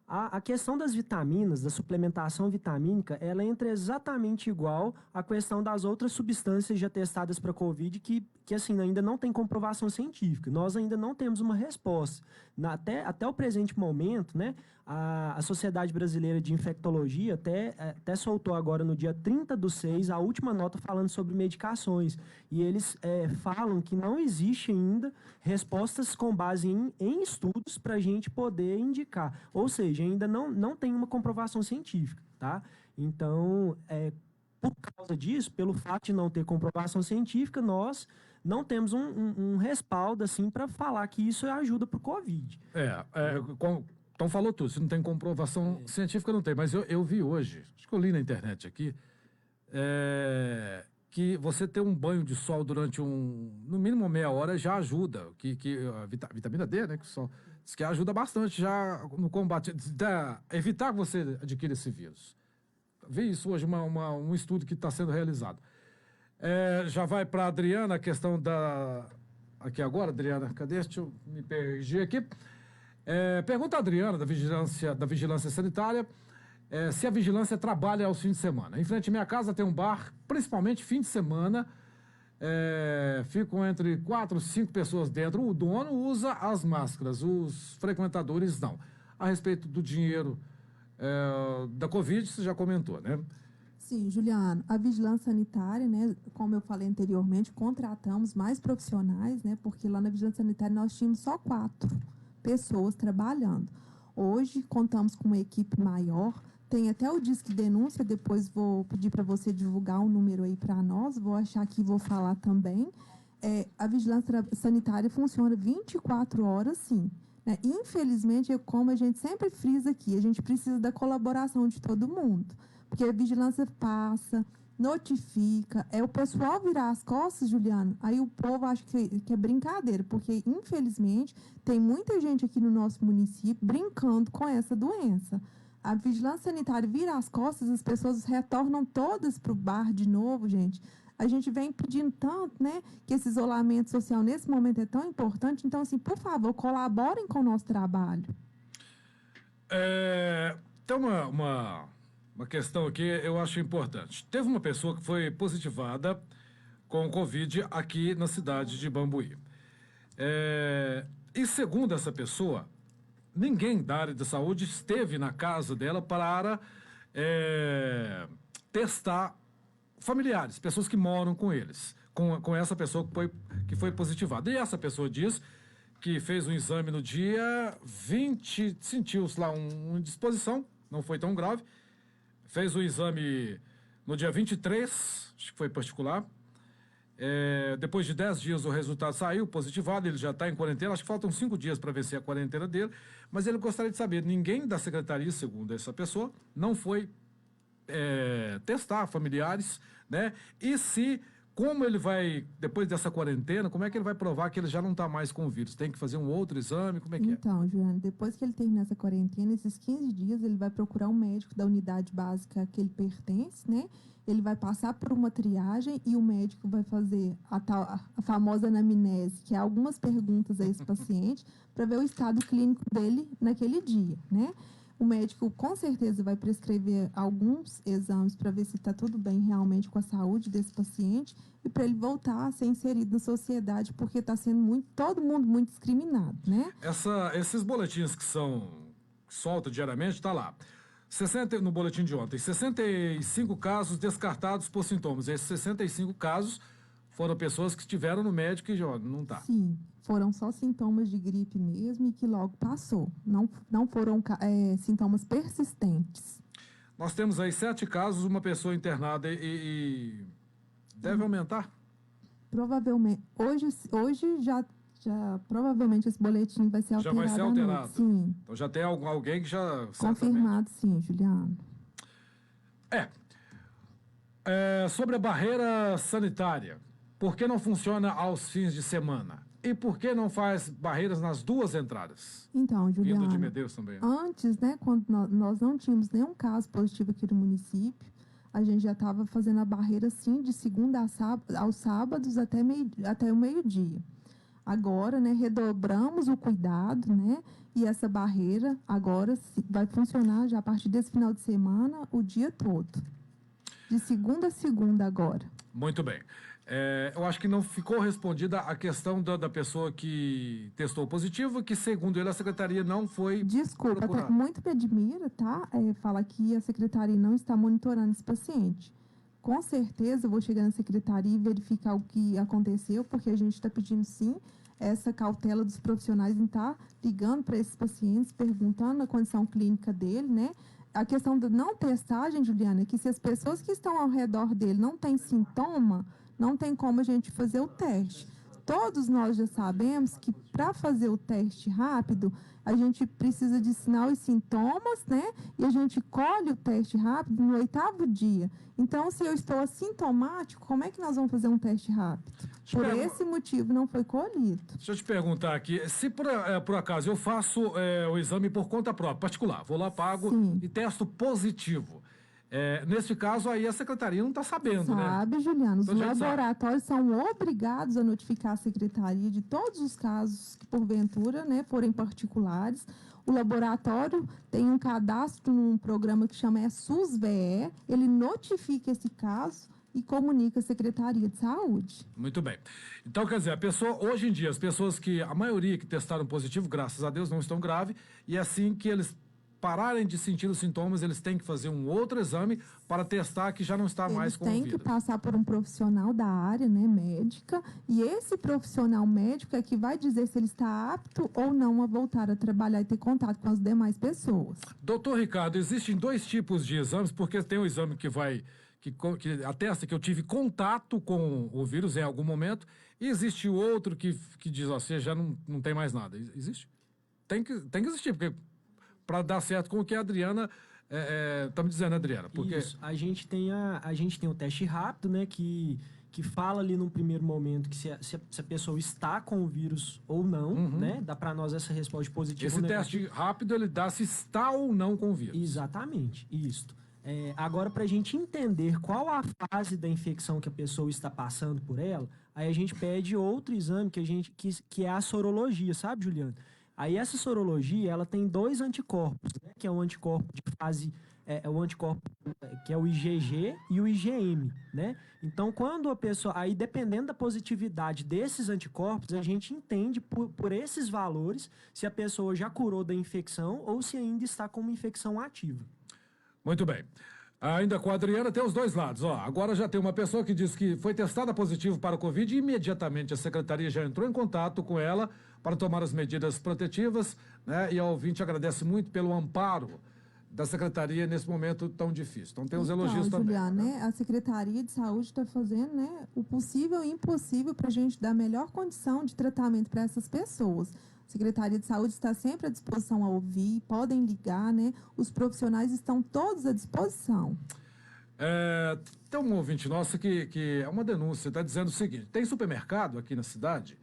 A questão das vitaminas, da suplementação vitamínica, ela entra exatamente igual à questão das outras substâncias já testadas para Covid que assim, ainda não tem comprovação científica. Nós ainda não temos uma resposta. Até o presente momento, né, a Sociedade Brasileira de Infectologia até soltou agora no dia 30/6 a última nota falando sobre medicações. E eles falam que não existe ainda respostas com base em estudos para a gente poder indicar. Ou seja, ainda não tem uma comprovação científica, tá? Então, por causa disso, pelo fato de não ter comprovação científica, nós não temos um respaldo assim para falar que isso ajuda para o Covid. Então falou tudo, se não tem comprovação científica, não tem. Mas eu vi hoje, acho que eu li na internet aqui, que você ter um banho de sol durante no mínimo meia hora já ajuda, que a vitamina D, né, que o sol diz que ajuda bastante já no combate, evitar que você adquira esse vírus. Vi isso hoje, um estudo que está sendo realizado. Já vai para a Adriana a questão da... Aqui agora, Adriana, cadê? Deixa eu me perder aqui. Pergunta a Adriana, da Vigilância Sanitária, se a vigilância trabalha aos fins de semana. Em frente à minha casa tem um bar, principalmente fim de semana, ficam entre 4 e 5 pessoas dentro. O dono usa as máscaras, os frequentadores não. A respeito do dinheiro da Covid, você já comentou, né? Sim, Juliano, a vigilância sanitária, né, como eu falei anteriormente, contratamos mais profissionais, né, porque lá na vigilância sanitária nós tínhamos só 4 pessoas trabalhando. Hoje contamos com uma equipe maior, tem até o Disque Denúncia, depois vou pedir para você divulgar um número aí para nós, vou achar que vou falar também. A vigilância sanitária funciona 24 horas, sim. Né? Infelizmente, como a gente sempre frisa aqui, a gente precisa da colaboração de todo mundo. Porque a vigilância passa, notifica, o pessoal virar as costas, Juliano, aí o povo acha que é brincadeira, porque, infelizmente, tem muita gente aqui no nosso município brincando com essa doença. A vigilância sanitária vira as costas, as pessoas retornam todas para o bar de novo, gente. A gente vem pedindo tanto, né, que esse isolamento social nesse momento é tão importante. Então, assim, por favor, colaborem com o nosso trabalho. Tem uma questão aqui eu acho importante. Teve uma pessoa que foi positivada com Covid aqui na cidade de Bambuí. E segundo essa pessoa, ninguém da área de saúde esteve na casa dela para testar familiares, pessoas que moram com eles, com essa pessoa que foi positivada. E essa pessoa diz que fez um exame no dia 20, sentiu-se lá uma indisposição, não foi tão grave. Fez o exame no dia 23, acho que foi particular. Depois de 10 dias o resultado saiu, positivado, ele já está em quarentena. Acho que faltam 5 dias para vencer a quarentena dele. Mas ele gostaria de saber, ninguém da secretaria, segundo essa pessoa, não foi testar familiares, né? E se como ele vai, depois dessa quarentena, como é que ele vai provar que ele já não está mais com o vírus? Tem que fazer um outro exame? Como é que Então, Juliana, depois que ele terminar essa quarentena, esses 15 dias, ele vai procurar um médico da unidade básica que ele pertence, né? Ele vai passar por uma triagem e o médico vai fazer a famosa anamnese, que é algumas perguntas a esse paciente, para ver o estado clínico dele naquele dia, né? O médico com certeza vai prescrever alguns exames para ver se está tudo bem realmente com a saúde desse paciente e para ele voltar a ser inserido na sociedade, porque está sendo todo mundo muito discriminado, né? Esses boletins que solta diariamente, está lá. No boletim de ontem, 65 casos descartados por sintomas. Esses 65 casos foram pessoas que estiveram no médico e já não está. Sim, foram só sintomas de gripe mesmo e que logo passou. Não foram sintomas persistentes. Nós temos aí 7 casos, uma pessoa internada e deve aumentar? Provavelmente. Hoje já provavelmente esse boletim vai ser alterado. Já vai ser alterado? Sim. Então já tem alguém que já... Confirmado, sim, Juliano. Sobre a barreira sanitária, por que não funciona aos fins de semana? E por que não faz barreiras nas 2 entradas? Então, Juliano, Vindo de Medeiros também. Antes, né, quando nós não tínhamos nenhum caso positivo aqui no município, a gente já estava fazendo a barreira, sim, de segunda aos sábados até o meio-dia. Agora, né, redobramos o cuidado, né, e essa barreira agora vai funcionar já a partir desse final de semana, o dia todo. De segunda a segunda agora. Muito bem. Eu acho que não ficou respondida a questão da pessoa que testou positivo, que segundo ele a secretaria não foi Desculpa, procurada. muito me admira, tá? Fala que a secretaria não está monitorando esse paciente. Com certeza eu vou chegar na secretaria e verificar o que aconteceu, porque a gente está pedindo, sim, essa cautela dos profissionais em estar ligando para esses pacientes, perguntando a condição clínica dele, né? A questão da não testagem, Juliana, é que se as pessoas que estão ao redor dele não têm sintoma, não tem como a gente fazer o teste. Todos nós já sabemos que para fazer o teste rápido, a gente precisa de sinal e sintomas, né? E a gente colhe o teste rápido no 8º dia. Então, se eu estou assintomático, como é que nós vamos fazer um teste rápido? Por esse motivo não foi colhido. Deixa eu te perguntar aqui, se por acaso eu faço o exame por conta própria, particular, vou lá, pago e testo positivo. Nesse caso, aí a secretaria não está sabendo, né? Sabe, Juliano, os Então, laboratórios são obrigados a notificar a secretaria de todos os casos que, porventura, né, forem particulares. O laboratório tem um cadastro num programa que chama SUS-VE, ele notifica esse caso e comunica à Secretaria de Saúde. Muito bem. Então, quer dizer, hoje em dia, a maioria que testaram positivo, graças a Deus, não estão grave, e assim que eles pararem de sentir os sintomas, eles têm que fazer um outro exame para testar que já não está mais com o vírus. Tem que passar por um profissional da área, né, médica, e esse profissional médico é que vai dizer se ele está apto ou não a voltar a trabalhar e ter contato com as demais pessoas. Doutor Ricardo, existem 2 tipos de exames, porque tem o exame que atesta que eu tive contato com o vírus em algum momento, e existe o outro que diz, você já não tem mais nada. Existe? Tem que existir, porque para dar certo com o que a Adriana está me dizendo, Adriana. Porque... Isso, a gente tem o teste rápido, né, que fala ali num primeiro momento que se a pessoa está com o vírus ou não, né, dá para nós essa resposta positiva. Esse teste rápido, ele dá se está ou não com o vírus. Exatamente, isso. Agora, para a gente entender qual a fase da infecção que a pessoa está passando por ela, aí a gente pede outro exame que é a sorologia, sabe, Juliano? Aí essa sorologia, ela tem 2 anticorpos, né? Que é o anticorpo de fase, o anticorpo que é o IgG e o IgM, né? Então, quando a pessoa, aí dependendo da positividade desses anticorpos, a gente entende por esses valores se a pessoa já curou da infecção ou se ainda está com uma infecção ativa. Muito bem. Ainda com a Adriana tem os 2 lados. Agora já tem uma pessoa que diz que foi testada positivo para o Covid e imediatamente a secretaria já entrou em contato com ela para tomar as medidas protetivas, né? E a ouvinte agradece muito pelo amparo da secretaria nesse momento tão difícil. Então tem os elogios também. Juliana, né? A Secretaria de Saúde está fazendo, né, o possível e impossível para a gente dar a melhor condição de tratamento para essas pessoas. A Secretaria de Saúde está sempre à disposição a ouvir, podem ligar, né? Os profissionais estão todos à disposição. Tem um ouvinte nosso que é uma denúncia, está dizendo o seguinte: tem supermercado aqui na cidade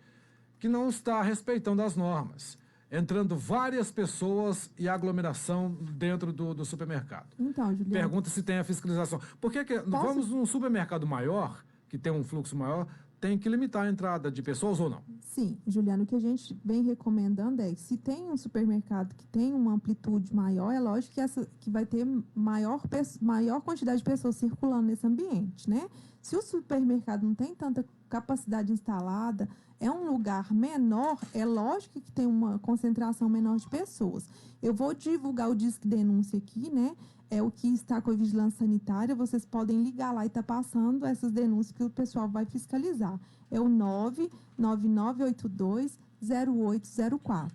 que não está respeitando as normas, entrando várias pessoas e aglomeração dentro do supermercado. Então, Juliana... Pergunta se tem a fiscalização. Por que vamos num supermercado maior, que tem um fluxo maior, tem que limitar a entrada de pessoas ou não? Sim, Juliana, o que a gente vem recomendando é que se tem um supermercado que tem uma amplitude maior, é lógico que vai ter maior quantidade de pessoas circulando nesse ambiente, né? Se o supermercado não tem tanta capacidade instalada, é um lugar menor, é lógico que tem uma concentração menor de pessoas. Eu vou divulgar o Disque Denúncia aqui, né? É o que está com a vigilância sanitária. Vocês podem ligar lá e tá passando essas denúncias que o pessoal vai fiscalizar. É o 999820804.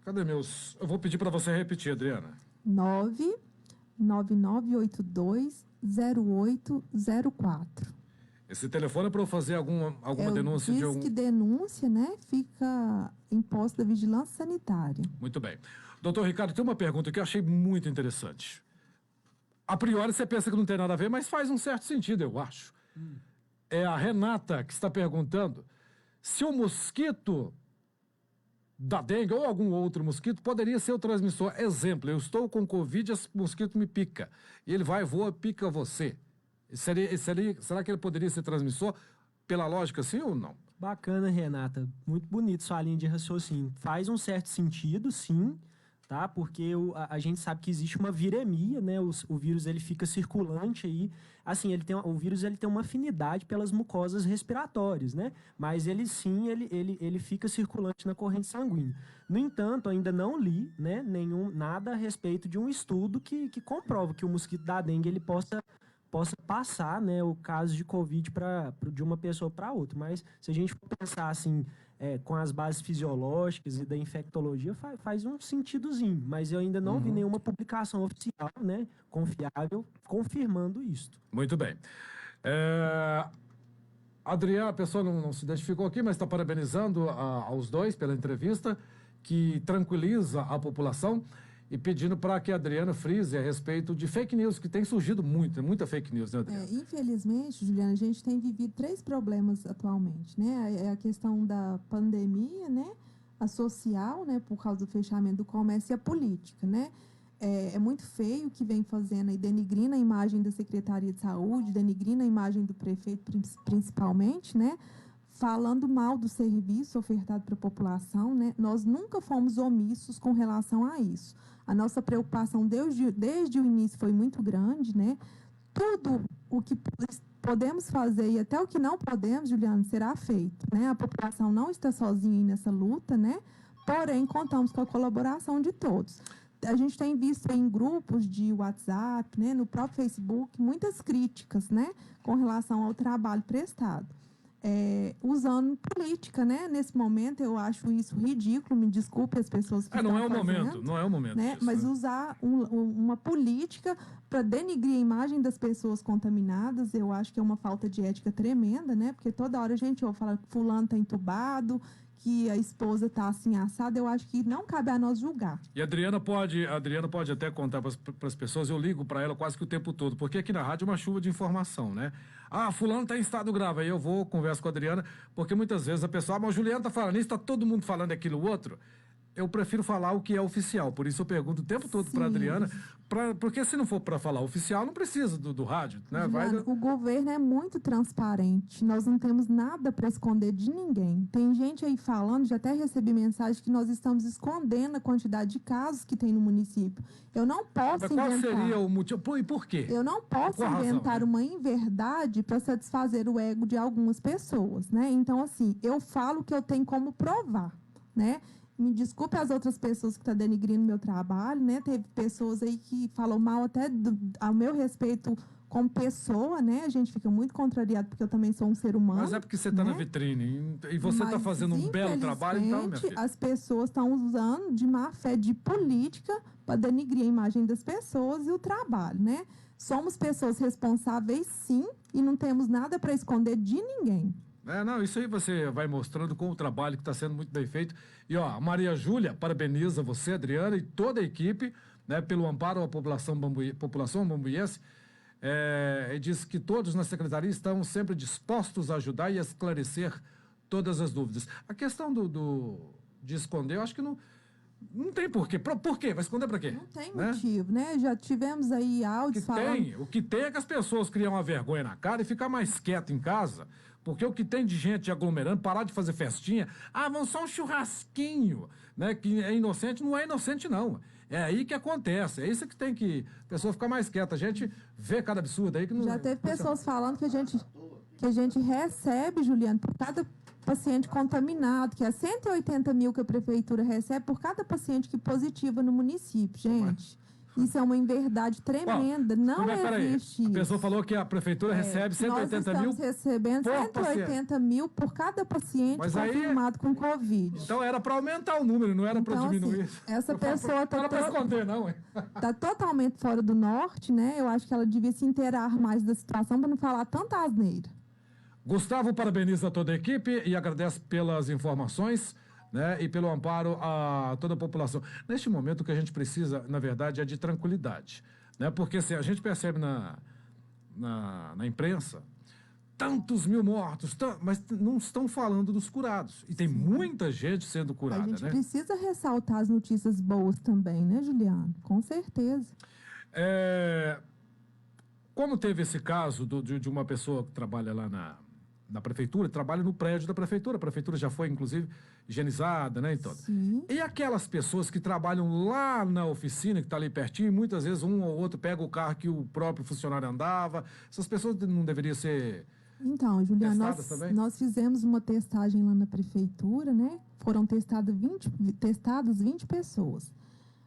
Cadê meus... Eu vou pedir para você repetir, Adriana. 999820804. Esse telefone é para eu fazer alguma denúncia de algum... Disque Denúncia, né? Fica em posse da vigilância sanitária. Muito bem. Doutor Ricardo, tem uma pergunta que eu achei muito interessante. A priori você pensa que não tem nada a ver, mas faz um certo sentido, eu acho. É a Renata que está perguntando se o mosquito da dengue ou algum outro mosquito poderia ser o transmissor. Exemplo, eu estou com Covid e esse mosquito me pica. E ele vai, voa, pica você. Será que ele poderia ser transmissor? Pela lógica, sim ou não? Bacana, Renata. Muito bonito sua linha de raciocínio. Faz um certo sentido, sim, tá? Porque a gente sabe que existe uma viremia, né? O vírus, ele fica circulante aí. Assim, o vírus ele tem uma afinidade pelas mucosas respiratórias, né? Mas ele fica circulante na corrente sanguínea. No entanto, ainda não li, né, nada a respeito de um estudo que comprova que o mosquito da dengue ele possa passar, né, o caso de Covid de uma pessoa para outra. Mas se a gente for pensar assim, com as bases fisiológicas e da infectologia, faz um sentidozinho. Mas eu ainda não vi nenhuma publicação oficial, né, confiável, confirmando isso. Muito bem. Adriana, a pessoa não se identificou aqui, mas está parabenizando aos dois pela entrevista, que tranquiliza a população, e pedindo para que a Adriana frise a respeito de fake news, que tem surgido muita fake news, né, Adriana? Infelizmente, Juliana, a gente tem vivido 3 problemas atualmente, né? É a questão da pandemia, né? A social, né? Por causa do fechamento do comércio, e a política, né? É muito feio o que vem fazendo aí, denigrindo a imagem da Secretaria de Saúde, denigrindo a imagem do prefeito, principalmente, né? Falando mal do serviço ofertado para a população, né? Nós nunca fomos omissos com relação a isso. A nossa preocupação desde o início foi muito grande, né? Tudo o que podemos fazer e até o que não podemos, Juliano, será feito, né? A população não está sozinha nessa luta, né? Porém, contamos com a colaboração de todos. A gente tem visto em grupos de WhatsApp, né? No próprio Facebook, muitas críticas, né? Com relação ao trabalho prestado. Usando política, né? Nesse momento, eu acho isso ridículo, me desculpe as pessoas que não é o momento, né? Disso, mas né? usar uma política para denigrir a imagem das pessoas contaminadas, eu acho que é uma falta de ética tremenda, né? Porque toda hora a gente ouve falar que fulano está entubado, que a esposa está assim assada, eu acho que não cabe a nós julgar. E a Adriana pode até contar para as pessoas, eu ligo para ela quase que o tempo todo, porque aqui na rádio é uma chuva de informação, né? Fulano está em estado grave, aí eu vou, converso com a Adriana, porque muitas vezes a pessoa, mas o Juliano está falando isso, está todo mundo falando aquilo outro. Eu prefiro falar o que é oficial, por isso eu pergunto o tempo todo para a Adriana, porque se não for para falar oficial, não precisa do rádio, né? Juliano, o governo é muito transparente, nós não temos nada para esconder de ninguém. Tem gente aí falando, já até recebi mensagem que nós estamos escondendo a quantidade de casos que tem no município. Eu não posso inventar. Qual seria o motivo? E por quê? Eu não posso inventar uma inverdade para satisfazer o ego de algumas pessoas, né? Então, assim, eu falo o que eu tenho como provar, né? Me desculpe as outras pessoas que estão denigrindo meu trabalho, né? Teve pessoas aí que falam mal até ao meu respeito como pessoa, né? A gente fica muito contrariado porque eu também sou um ser humano. Mas é porque você está, né, na vitrine e você está fazendo um belo trabalho, então, minha filha. As pessoas estão usando de má fé de política para denigrir a imagem das pessoas e o trabalho, né? Somos pessoas responsáveis, sim, e não temos nada para esconder de ninguém. Isso aí você vai mostrando com o trabalho que está sendo muito bem feito. E, a Maria Júlia parabeniza você, Adriana, e toda a equipe, né, pelo amparo à população bambuiense. E diz que todos na secretaria estão sempre dispostos a ajudar e a esclarecer todas as dúvidas. A questão de esconder, eu acho que não tem porquê. Por quê? Vai esconder para quê? Não tem motivo, né? Já tivemos aí áudios falando... O que tem é que as pessoas criam uma vergonha na cara e ficar mais quieto em casa, porque o que tem de gente aglomerando, parar de fazer festinha, vamos só um churrasquinho, né? Que é inocente, não é inocente, não. É aí que acontece, é isso que tem que a pessoa ficar mais quieta. A gente vê cada absurdo aí que não... Já teve pessoas falando que a gente recebe, Juliano, por cada paciente contaminado, que é 180 mil que a prefeitura recebe por cada paciente que positiva no município, gente. Isso é uma inverdade tremenda, não existe. A pessoa falou que a prefeitura recebe 180 mil. Nós estamos recebendo 180 mil por cada paciente confirmado com Covid. Então era para aumentar o número, não era para diminuir. Assim, essa pessoa não era para esconder, não. Está totalmente fora do norte, né? Eu acho que ela devia se inteirar mais da situação para não falar tanta asneira. Gustavo parabeniza toda a equipe e agradece pelas informações, né, e pelo amparo a toda a população. Neste momento, o que a gente precisa, na verdade, é de tranquilidade, né? Porque assim, a gente percebe na imprensa tantos mil mortos, mas não estão falando dos curados. E tem muita gente sendo curada, né? A gente precisa ressaltar as notícias boas também, né, Juliano? Com certeza. Como teve esse caso de uma pessoa que trabalha lá na prefeitura, trabalha no prédio da prefeitura. A prefeitura já foi, inclusive, higienizada, né? Então. E aquelas pessoas que trabalham lá na oficina, que está ali pertinho, e muitas vezes um ou outro pega o carro que o próprio funcionário andava. Essas pessoas não deveriam ser Juliano, também? Nós fizemos uma testagem lá na prefeitura, né? Foram testadas 20 pessoas.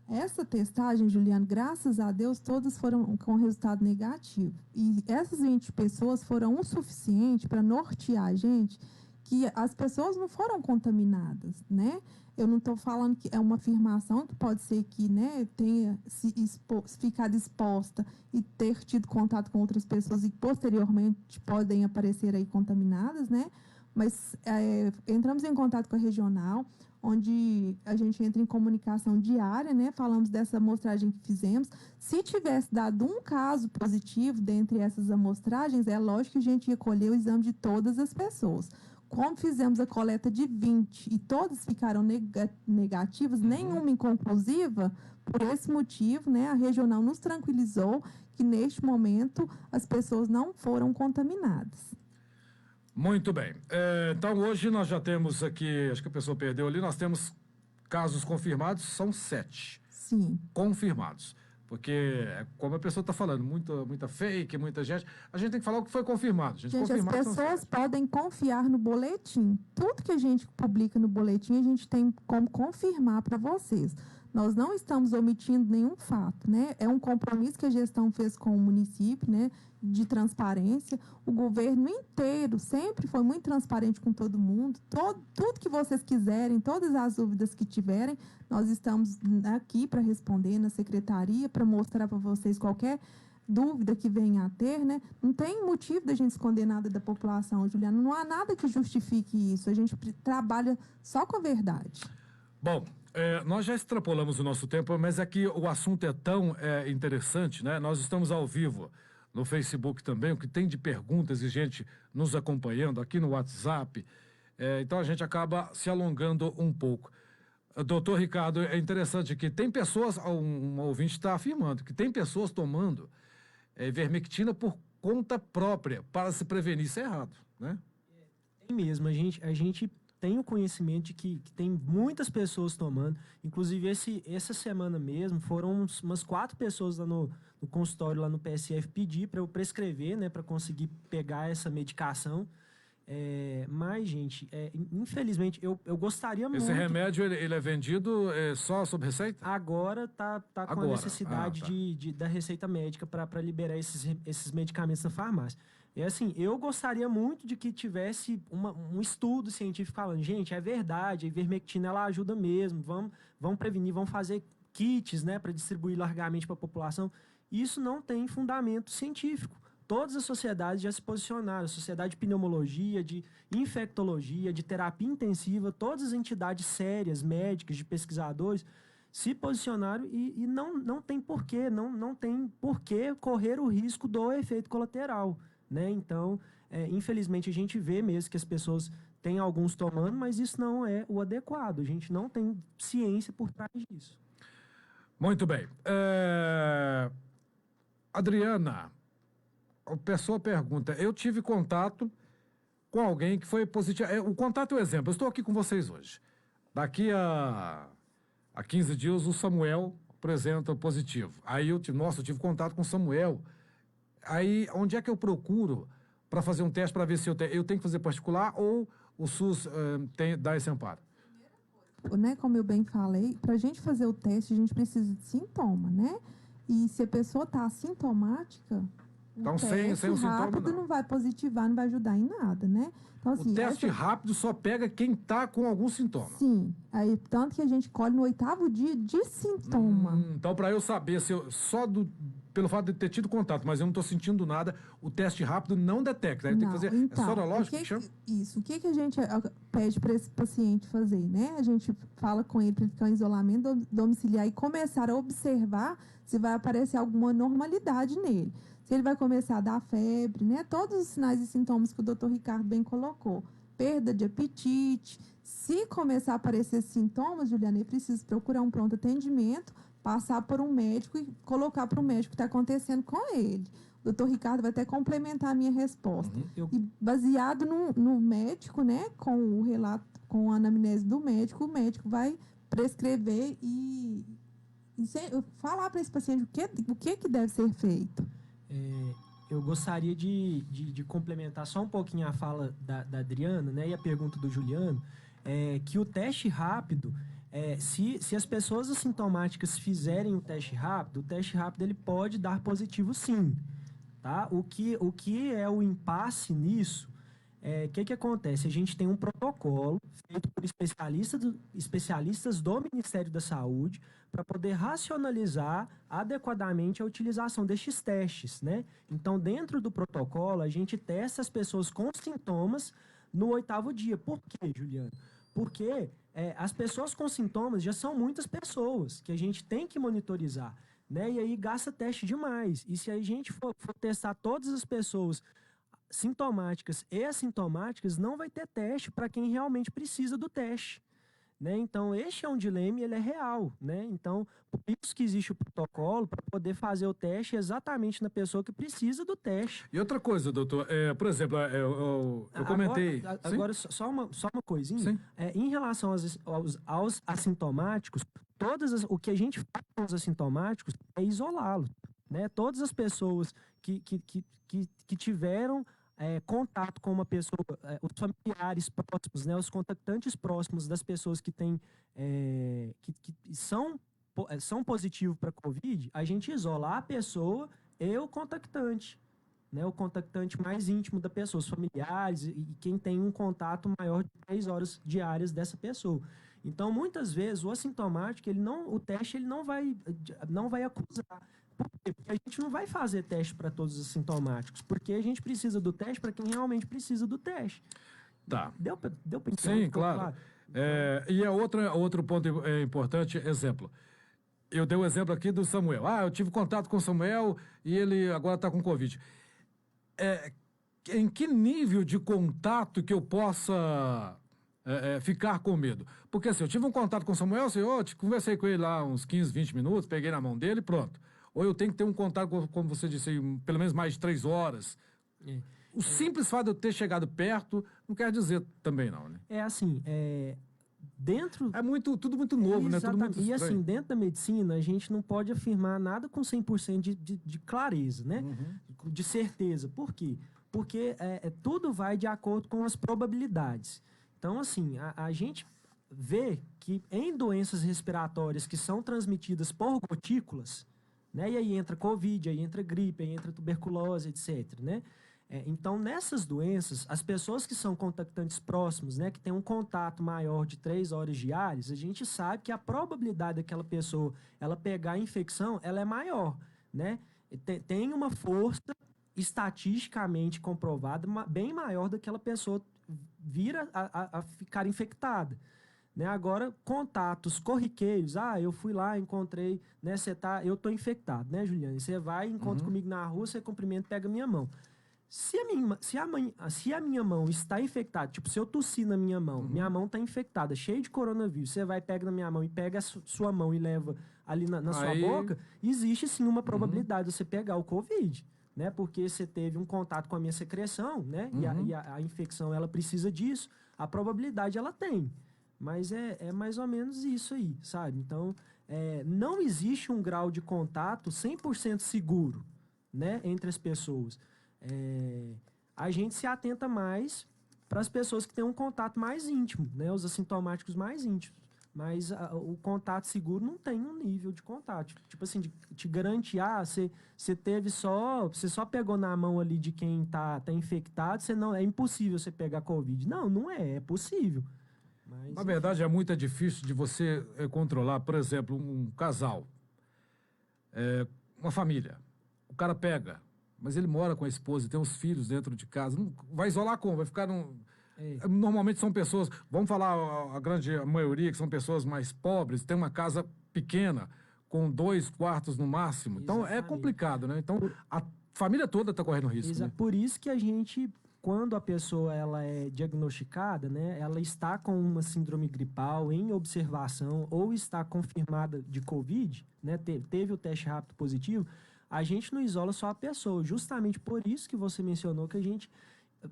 Essa testagem, Juliano, graças a Deus, todas foram com resultado negativo. E essas 20 pessoas foram o suficiente para nortear a gente que as pessoas não foram contaminadas, né? Eu não estou falando que é uma afirmação que pode ser que, né, tenha ficado exposta e ter tido contato com outras pessoas e posteriormente podem aparecer aí contaminadas, né? Mas entramos em contato com a regional, onde a gente entra em comunicação diária, né? Falamos dessa amostragem que fizemos. Se tivesse dado um caso positivo dentre essas amostragens, é lógico que a gente ia colher o exame de todas as pessoas. Como fizemos a coleta de 20 e todas ficaram negativas, nenhuma inconclusiva, por esse motivo, né, a regional nos tranquilizou que, neste momento, as pessoas não foram contaminadas. Muito bem. Então, hoje nós já temos aqui, acho que a pessoa perdeu ali, nós temos casos confirmados, são 7. Sim. Confirmados. Porque, como a pessoa está falando, muita fake, muita gente, a gente tem que falar o que foi confirmado. Gente, as pessoas podem confiar no boletim. Tudo que a gente publica no boletim, a gente tem como confirmar para vocês. Nós não estamos omitindo nenhum fato, né? É um compromisso que a gestão fez com o município, né? De transparência. O governo inteiro sempre foi muito transparente com todo mundo. Tudo que vocês quiserem, todas as dúvidas que tiverem, nós estamos aqui para responder na secretaria, para mostrar para vocês qualquer dúvida que venha a ter, né? Não tem motivo da gente esconder nada da população, Juliana. Não há nada que justifique isso. A gente trabalha só com a verdade. Bom, nós já extrapolamos o nosso tempo, mas aqui o assunto é tão interessante, né? Nós estamos ao vivo no Facebook também, o que tem de perguntas e gente nos acompanhando aqui no WhatsApp. Então a gente acaba se alongando um pouco. Doutor Ricardo, é interessante que tem pessoas, um ouvinte está afirmando, que tem pessoas tomando ivermectina por conta própria para se prevenir. Isso é errado, né? Tem mesmo. A gente tem o conhecimento de que tem muitas pessoas tomando. Inclusive, essa semana mesmo, foram umas 4 pessoas lá no consultório, lá no PSF, pedir para eu prescrever, né, para conseguir pegar essa medicação. Mas, gente, infelizmente, eu gostaria muito... Esse remédio, ele é vendido só sob receita? Agora tá com a necessidade da receita médica para liberar esses medicamentos na farmácia. Assim, eu gostaria muito de que tivesse um estudo científico falando, gente, é verdade, a ivermectina ela ajuda mesmo, vamos prevenir, vamos fazer kits, né, para distribuir largamente para a população. Isso não tem fundamento científico. Todas as sociedades já se posicionaram, a Sociedade de Pneumologia, de Infectologia, de Terapia Intensiva, todas as entidades sérias, médicas, de pesquisadores, se posicionaram e não tem porquê, não tem porquê correr o risco do efeito colateral, né? Então, infelizmente, a gente vê mesmo que as pessoas têm alguns tomando, mas isso não é o adequado. A gente não tem ciência por trás disso. Muito bem. Adriana, a pessoa pergunta, eu tive contato com alguém que foi positivo. O contato é o exemplo, eu estou aqui com vocês hoje. Daqui a 15 dias o Samuel apresenta positivo. Aí eu tive contato com o Samuel. Aí, onde é que eu procuro para fazer um teste para ver se eu tenho que fazer particular ou o SUS dá esse amparo? Né, como eu bem falei, para a gente fazer o teste, a gente precisa de sintoma, né? E se a pessoa está assintomática, então, o teste sem o sintoma, rápido não vai positivar, não vai ajudar em nada, né? Então, assim, o teste rápido só pega quem está com algum sintoma. Sim, aí tanto que a gente colhe no 8º dia de sintoma. Então, para eu saber se eu pelo fato de ter tido contato, mas eu não estou sentindo nada, o teste rápido não detecta. Aí tem que fazer. Então, é sorológico que chama? Isso. O que a gente pede para esse paciente fazer, né? A gente fala com ele para ele ficar em isolamento domiciliar e começar a observar se vai aparecer alguma normalidade nele. Se ele vai começar a dar febre, né? Todos os sinais e sintomas que o Dr. Ricardo bem colocou. Perda de apetite. Se começar a aparecer sintomas, Juliana, ele precisa procurar um pronto atendimento, passar por um médico e colocar para o médico o que está acontecendo com ele. O Dr. Ricardo vai até complementar a minha resposta. E baseado no médico, né? Com o relato, com a anamnese do médico, o médico vai prescrever e falar para esse paciente o que deve ser feito. Eu gostaria de complementar só um pouquinho a fala da Adriana, né, e a pergunta do Juliano, que o teste rápido, se as pessoas assintomáticas fizerem o teste rápido ele pode dar positivo sim. Tá? O que é o impasse nisso? Que acontece? A gente tem um protocolo feito por especialistas do Ministério da Saúde para poder racionalizar adequadamente a utilização destes testes, né? Então, dentro do protocolo, a gente testa as pessoas com sintomas no 8º dia. Por quê, Juliano? Porque as pessoas com sintomas já são muitas pessoas que a gente tem que monitorizar, né? E aí gasta teste demais. E se a gente for testar todas as pessoas sintomáticas e assintomáticas, não vai ter teste para quem realmente precisa do teste, né? Então, este é um dilema e ele é real, né? Então, por isso que existe o protocolo para poder fazer o teste exatamente na pessoa que precisa do teste. E outra coisa, doutor, por exemplo, eu comentei... Agora só uma coisinha. Sim. Em relação aos assintomáticos, o que a gente faz com os assintomáticos é isolá-los, né? Todas as pessoas que tiveram contato com uma pessoa, os familiares próximos, né, os contactantes próximos das pessoas que têm que são positivos para COVID, a gente isola a pessoa e o contactante, né, o contactante mais íntimo da pessoa, os familiares e quem tem um contato maior de 3 horas diárias dessa pessoa. Então, muitas vezes, o assintomático, o teste ele não vai acusar. Por quê? Porque a gente não vai fazer teste para todos os assintomáticos, porque a gente precisa do teste para quem realmente precisa do teste. Tá. Deu para entender? Sim, claro. E outro ponto importante, exemplo. Eu dei o exemplo aqui do Samuel. Eu tive contato com o Samuel e ele agora está com Covid. Em que nível de contato que eu possa ficar com medo? Porque assim, eu tive um contato com o Samuel, conversei com ele lá uns 15, 20 minutos, peguei na mão dele e pronto. Ou eu tenho que ter um contato, como você disse, pelo menos mais de 3 horas. O simples fato de eu ter chegado perto não quer dizer também não, né? Dentro... tudo muito novo, né? Tudo muito e assim, dentro da medicina, a gente não pode afirmar nada com 100% de clareza, né? De certeza. Por quê? Porque tudo vai de acordo com as probabilidades. Então, assim, a gente vê que em doenças respiratórias que são transmitidas por gotículas, né? E aí entra Covid, aí entra gripe, aí entra tuberculose, etc., né? Então, nessas doenças, as pessoas que são contactantes próximos, né, que têm um contato maior de 3 horas diárias, a gente sabe que a probabilidade daquela pessoa ela pegar a infecção, ela é maior, né? Tem uma força estatisticamente comprovada bem maior daquela pessoa vir a ficar infectada, Né? Agora, contatos corriqueiros, eu fui lá, encontrei, né, eu tô infectado, né, Juliane? Você vai, encontra comigo na rua, você cumprimenta, pega minha mão. Se a minha mão está infectada, tipo, se eu tossir na minha mão está infectada, cheia de coronavírus, você vai, pega na minha mão e pega a sua mão e leva ali na sua boca, existe sim uma probabilidade de você pegar o Covid, né? Porque você teve um contato com a minha secreção, né? E a infecção, ela precisa disso, a probabilidade ela tem. Mas é mais ou menos isso aí, sabe? Então, não existe um grau de contato 100% seguro, né, entre as pessoas. A gente se atenta mais para as pessoas que têm um contato mais íntimo, né, os assintomáticos mais íntimos. Mas o contato seguro não tem um nível de contato. Tipo assim, de te garantir, você só pegou na mão ali de quem tá infectado, é impossível você pegar Covid. Não é possível. Mas, na verdade, é muito difícil de você controlar, por exemplo, um casal, uma família. O cara pega, mas ele mora com a esposa e tem os filhos dentro de casa. Não, vai isolar como? Vai ficar Normalmente são pessoas, vamos falar a grande maioria, que são pessoas mais pobres, tem uma casa pequena, com 2 quartos no máximo. Então, é complicado, né? Então, a família toda está correndo risco. Né? Por isso que a gente... Quando a pessoa ela é diagnosticada, né, ela está com uma síndrome gripal em observação ou está confirmada de Covid, né, teve o teste rápido positivo, a gente não isola só a pessoa. Justamente por isso que você mencionou que a gente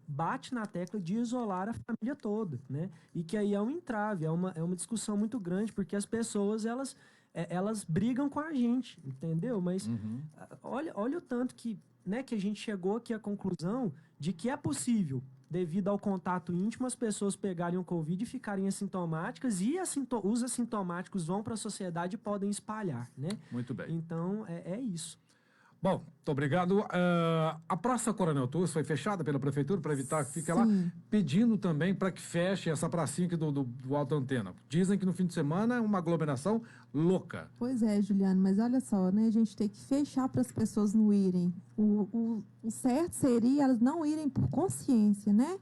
bate na tecla de isolar a família toda, né? E que aí é um entrave, é uma discussão muito grande, porque as pessoas, elas brigam com a gente, entendeu? Mas olha o tanto que, né, que a gente chegou aqui à conclusão de que é possível, devido ao contato íntimo, as pessoas pegarem o Covid e ficarem assintomáticas, e os assintomáticos vão para a sociedade e podem espalhar, né? Muito bem. Então, é isso. Bom, muito obrigado. A Praça Coronel Torres foi fechada pela Prefeitura para evitar que fique lá, pedindo também para que feche essa pracinha aqui do Alto Antena. Dizem que no fim de semana é uma aglomeração louca. Pois é, Juliano, mas olha só, né? A gente tem que fechar para as pessoas não irem. O certo seria elas não irem por consciência, né?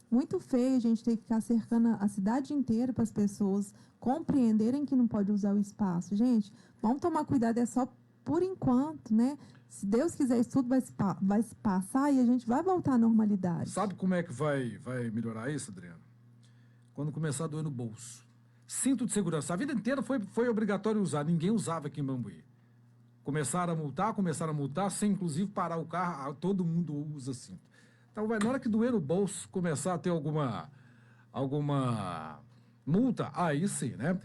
Muito feio a gente ter que ficar cercando a cidade inteira para as pessoas compreenderem que não pode usar o espaço. Gente, vamos tomar cuidado, é só por enquanto, né? Se Deus quiser, isso tudo vai se passar e a gente vai voltar à normalidade. Sabe como é que vai melhorar isso, Adriano? Quando começar a doer no bolso. Cinto de segurança. A vida inteira foi obrigatório usar. Ninguém usava aqui em Bambuí. Começaram a multar, sem inclusive parar o carro. Todo mundo usa cinto. Então, na hora que doer no bolso, começar a ter alguma multa, aí sim, né?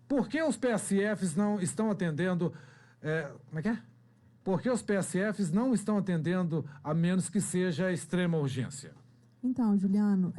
Por que os PSFs não estão atendendo... como é que é? Por que os PSFs não estão atendendo a menos que seja extrema urgência? Então, Juliano,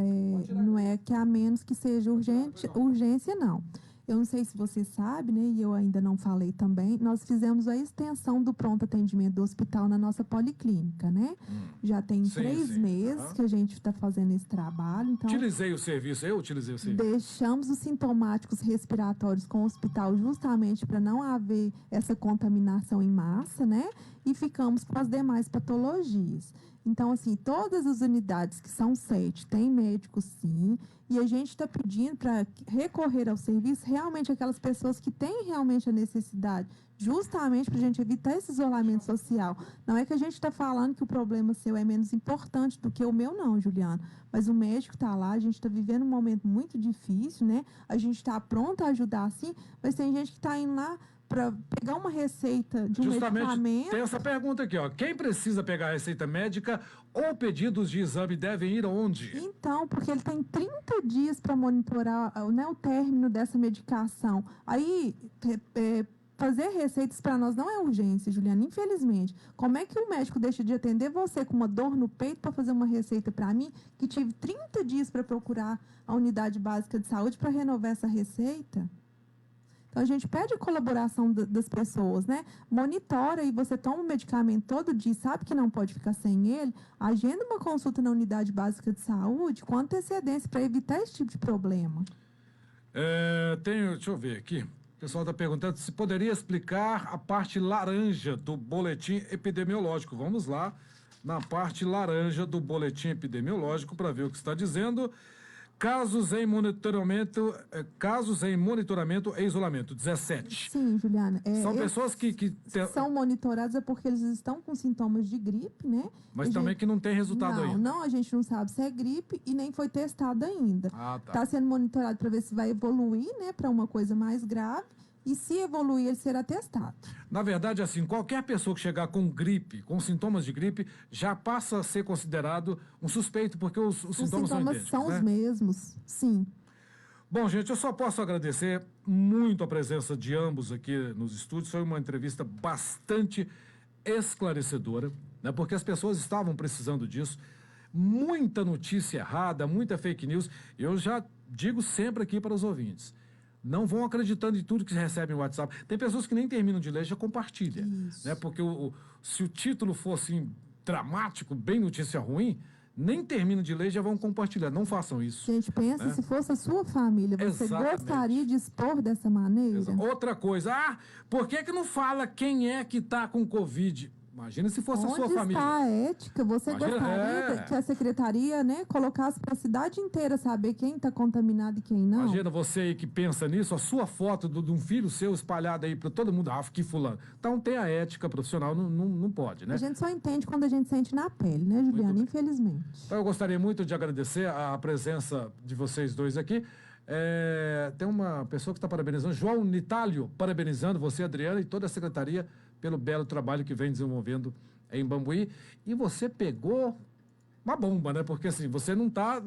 não é que a menos que seja urgência, não. Eu não sei se você sabe, né, e eu ainda não falei também, nós fizemos a extensão do pronto atendimento do hospital na nossa policlínica, né? Já tem 3 meses que a gente está fazendo esse trabalho. Então, eu utilizei o serviço. Deixamos os sintomáticos respiratórios com o hospital justamente para não haver essa contaminação em massa, né? E ficamos com as demais patologias. Então, assim, todas as unidades que são 7 têm médico, sim, e a gente está pedindo para recorrer ao serviço realmente aquelas pessoas que têm realmente a necessidade, justamente para a gente evitar esse isolamento social. Não é que a gente está falando que o problema seu é menos importante do que o meu, não, Juliano. Mas o médico está lá, a gente está vivendo um momento muito difícil, né? A gente está pronto a ajudar, sim, mas tem gente que está indo lá para pegar uma receita de um medicamento. Tem essa pergunta aqui, ó. Quem precisa pegar a receita médica ou pedidos de exame devem ir aonde? Então, porque ele tem 30 dias para monitorar, né, o término dessa medicação. Aí, fazer receitas para nós não é urgência, Juliana, infelizmente. Como é que o médico deixa de atender você com uma dor no peito para fazer uma receita para mim, que tive 30 dias para procurar a unidade básica de saúde para renovar essa receita? Então, a gente pede a colaboração das pessoas, né? Monitora e você toma o medicamento todo dia, sabe que não pode ficar sem ele, agenda uma consulta na unidade básica de saúde com antecedência para evitar esse tipo de problema. Deixa eu ver aqui. O pessoal está perguntando se poderia explicar a parte laranja do boletim epidemiológico. Vamos lá, na parte laranja do boletim epidemiológico, para ver o que está dizendo. casos em monitoramento e isolamento, 17. Sim, Juliana. São pessoas que são monitoradas é porque eles estão com sintomas de gripe, né? Mas também que não tem resultado ainda. Não, a gente não sabe se é gripe e nem foi testado ainda. Ah, tá. Está sendo monitorado para ver se vai evoluir, né, para uma coisa mais grave. E se evoluir, ele será testado. Na verdade, assim, qualquer pessoa que chegar com gripe, com sintomas de gripe, já passa a ser considerado um suspeito, porque os sintomas são idênticos, são os mesmos, sim. Bom, gente, eu só posso agradecer muito a presença de ambos aqui nos estúdios. Foi uma entrevista bastante esclarecedora, né, porque as pessoas estavam precisando disso. Muita notícia errada, muita fake news. Eu já digo sempre aqui para os ouvintes. Não vão acreditando em tudo que recebem no WhatsApp. Tem pessoas que nem terminam de ler, já compartilha. Né? Porque se o título fosse dramático, bem notícia ruim, nem terminam de ler, já vão compartilhar. Não façam isso. Gente, pensa, né? Se fosse a sua família, você gostaria de expor dessa maneira? Outra coisa, por que não fala quem é que está com Covid? Imagina se fosse a sua família. Onde está a ética? Você gostaria que a secretaria, né, colocasse para a cidade inteira saber quem está contaminado e quem não? Imagina você aí que pensa nisso, a sua foto de um filho seu espalhada aí para todo mundo. Que fulano. Então tem a ética profissional, não pode, né? A gente só entende quando a gente sente na pele, né, Juliana? Infelizmente. Então eu gostaria muito de agradecer a presença de vocês dois aqui. Tem uma pessoa que está parabenizando, João Nitálio, parabenizando você, Adriana, e toda a secretaria pelo belo trabalho que vem desenvolvendo em Bambuí. E você pegou uma bomba, né? Porque assim, você não está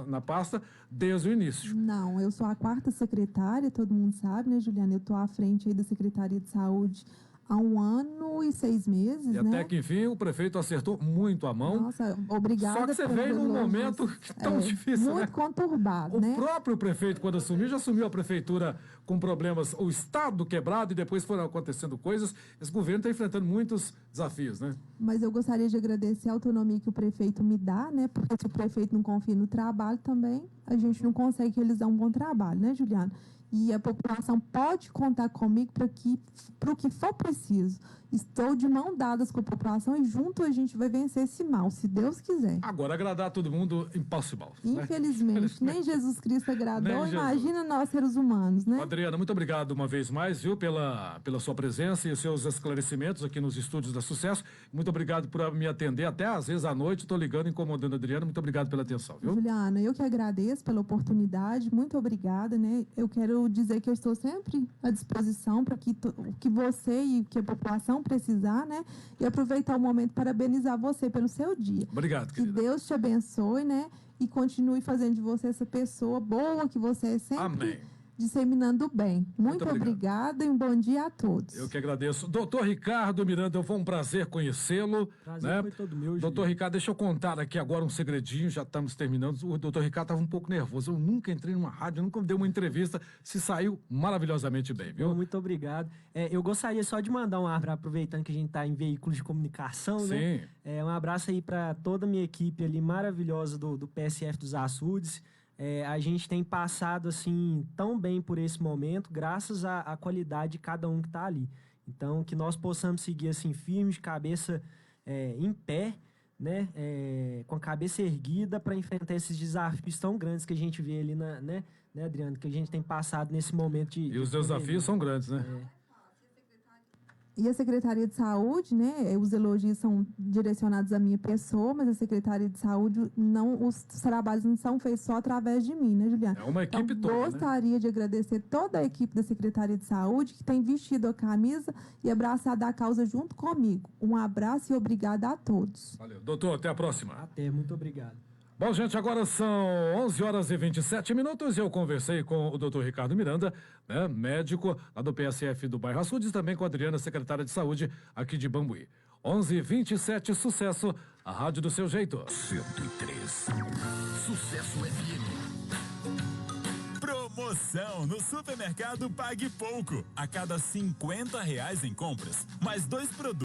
na pasta desde o início. Não, eu sou a 4ª secretária, todo mundo sabe, né, Juliana? Eu estou à frente aí da Secretaria de Saúde há 1 ano e 6 meses, e até que, enfim, o prefeito acertou muito a mão. Nossa, obrigada. Só que você veio num momento tão difícil, muito conturbado, né? O próprio prefeito, quando assumiu, já assumiu a prefeitura com problemas, o Estado quebrado, e depois foram acontecendo coisas. Esse governo está enfrentando muitos desafios, né? Mas eu gostaria de agradecer a autonomia que o prefeito me dá, né? Porque se o prefeito não confia no trabalho também, a gente não consegue realizar um bom trabalho, né, Juliana? E a população pode contar comigo para o que for preciso. Estou de mão dadas com a população e junto a gente vai vencer esse mal, se Deus quiser. Agora, agradar todo mundo, impossível. Infelizmente, nem Jesus Cristo agradou, imagina nós, seres humanos, né? Adriana, muito obrigado uma vez mais, viu, pela sua presença e os seus esclarecimentos aqui nos estúdios da Sucesso. Muito obrigado por me atender, até às vezes à noite, estou ligando, incomodando a Adriana. Muito obrigado pela atenção, viu? Juliana, eu que agradeço pela oportunidade, muito obrigada, né? Eu quero dizer que eu estou sempre à disposição para o que você e que a população precisar, né? E aproveitar o momento para parabenizar você pelo seu dia. Obrigado, querida. Que Deus te abençoe, né? E continue fazendo de você essa pessoa boa que você é sempre. Amém. Disseminando bem. Muito obrigada e um bom dia a todos. Eu que agradeço. Doutor Ricardo Miranda, foi um prazer conhecê-lo. Prazer foi todo meu, Doutor Ricardo, deixa eu contar aqui agora um segredinho, já estamos terminando. O doutor Ricardo estava um pouco nervoso. Eu nunca entrei numa rádio, nunca dei uma entrevista. Se saiu maravilhosamente bem, viu? Muito obrigado. Eu gostaria só de mandar um abraço, aproveitando que a gente está em veículos de comunicação, Sim. né? Um abraço aí para toda a minha equipe ali maravilhosa do PSF dos Açudes. A gente tem passado assim tão bem por esse momento, graças à qualidade de cada um que está ali. Então, que nós possamos seguir assim firmes, de cabeça em pé, né? Com a cabeça erguida para enfrentar esses desafios tão grandes que a gente vê ali, né, Adriano? Que a gente tem passado nesse momento de... E os desafios são grandes, né? E a Secretaria de Saúde, né, os elogios são direcionados à minha pessoa, mas a Secretaria de Saúde, os trabalhos não são feitos só através de mim, né, Juliana? É uma equipe toda, né? Gostaria de agradecer toda a equipe da Secretaria de Saúde que tem vestido a camisa e abraçado a causa junto comigo. Um abraço e obrigada a todos. Valeu. Doutor, até a próxima. Até, muito obrigado. Bom, gente, agora são 11h27. Eu conversei com o doutor Ricardo Miranda, né, médico lá do PSF do bairro Açudes, também com a Adriana, secretária de saúde aqui de Bambuí. 11h27, Sucesso, a rádio do seu jeito. 103. Sucesso FM. Promoção no supermercado Pague Pouco. A cada R$50 em compras, mais 2 produtos.